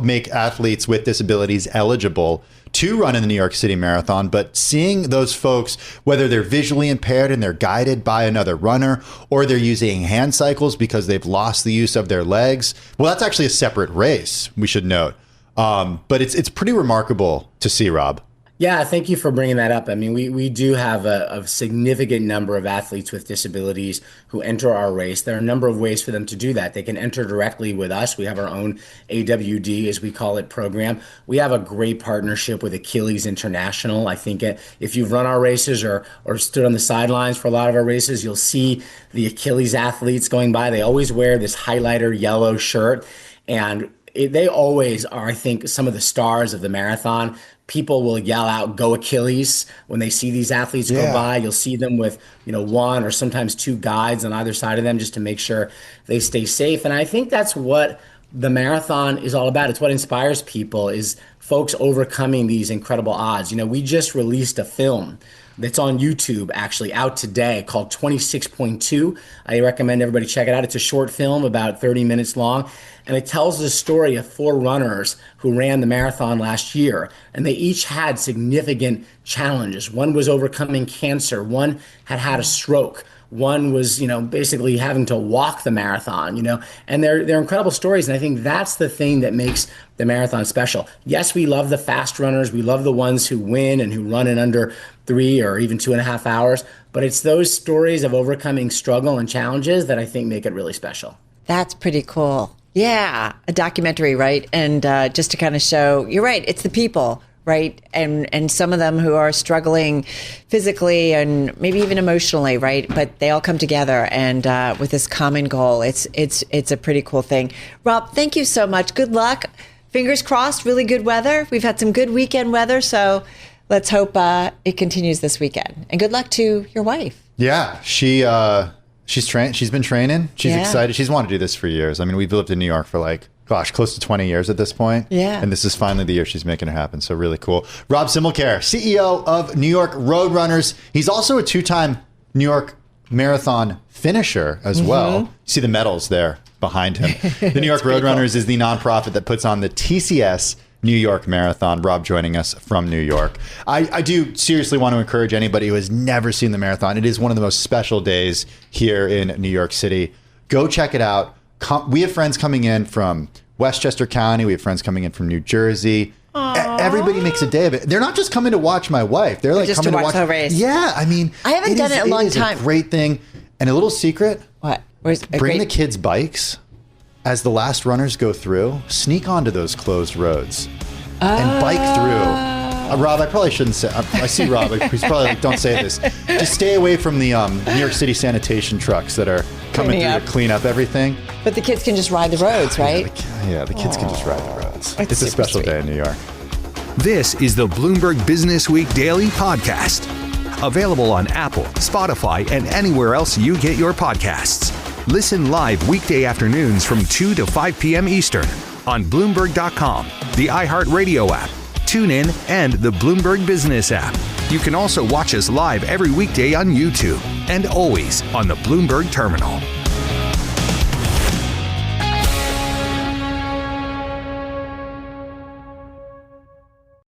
Speaker 4: make athletes with disabilities eligible to run in the New York City Marathon. But seeing those folks, whether they're visually impaired and they're guided by another runner, or they're using hand cycles because they've lost the use of their legs, well, that's actually a separate race, we should note. But it's pretty remarkable to see, Rob.
Speaker 15: Yeah, thank you for bringing that up. I mean, we do have a significant number of athletes with disabilities who enter our race. There are a number of ways for them to do that. They can enter directly with us. We have our own AWD, as we call it, program. We have a great partnership with Achilles International. I think if you've run our races or stood on the sidelines for a lot of our races, you'll see the Achilles athletes going by. They always wear this highlighter yellow shirt, and they always are, I think, some of the stars of the marathon. People will yell out, "Go Achilles," when they see these athletes go by. You'll see them with, one or sometimes 2 guides on either side of them just to make sure they stay safe. And I think that's what the marathon is all about. It's what inspires people, is folks overcoming these incredible odds. You know, we just released a film that's on YouTube, actually out today, called 26.2. I recommend everybody check it out. It's a short film, about 30 minutes long, and it tells the story of 4 runners who ran the marathon last year, and they each had significant challenges. One was overcoming cancer. One had a stroke. One was, basically having to walk the marathon, and they're incredible stories. And I think that's the thing that makes the marathon special. Yes, we love the fast runners. We love the ones who win and who run in under 3 or even 2.5 hours. But it's those stories of overcoming struggle and challenges that I think make it really special.
Speaker 3: That's pretty cool. Yeah, a documentary, right? And just to kind of show, you're right, it's the people, right? And some of them who are struggling physically and maybe even emotionally, right? But they all come together and with this common goal. It's a pretty cool thing. Rob, thank you so much. Good luck. Fingers crossed, really good weather. We've had some good weekend weather, so let's hope it continues this weekend. And good luck to your wife.
Speaker 4: Yeah, she's trained. She's been training. She's excited. She's wanted to do this for years. I mean, we've lived in New York for close to 20 years at this point.
Speaker 3: Yeah.
Speaker 4: And this is finally the year she's making it happen. So really cool. Rob Simmelkar, CEO of New York Roadrunners. He's also a 2-time New York Marathon finisher as well. You see the medals there behind him. The New York Roadrunners is the nonprofit that puts on the TCS New York Marathon. Rob joining us from New York. I do seriously want to encourage anybody who has never seen the marathon. It is one of the most special days here in New York City. Go check it out. We have friends coming in from Westchester County. We have friends coming in from New Jersey. Everybody makes a day of it. They're not just coming to watch my wife. They're like
Speaker 3: just
Speaker 4: coming to watch
Speaker 3: the race.
Speaker 4: Yeah, I mean,
Speaker 3: I haven't done it in a long time.
Speaker 4: It's a great thing. And a little secret.
Speaker 3: What?
Speaker 4: Bring the kids' bikes as the last runners go through. Sneak onto those closed roads and bike through. Rob, I probably shouldn't say. I see Rob. He's probably like, don't say this. Just stay away from the New York City sanitation trucks that are coming through to clean up everything.
Speaker 3: But the kids can just ride the roads, right?
Speaker 4: Yeah, the kids can just ride the roads. It's a special day in New York.
Speaker 2: This is the Bloomberg Businessweek Daily podcast. Available on Apple, Spotify, and anywhere else you get your podcasts. Listen live weekday afternoons from 2 to 5 p.m. Eastern on Bloomberg.com, the iHeartRadio app, TuneIn, and the Bloomberg Business App. You can also watch us live every weekday on YouTube and always on the Bloomberg Terminal.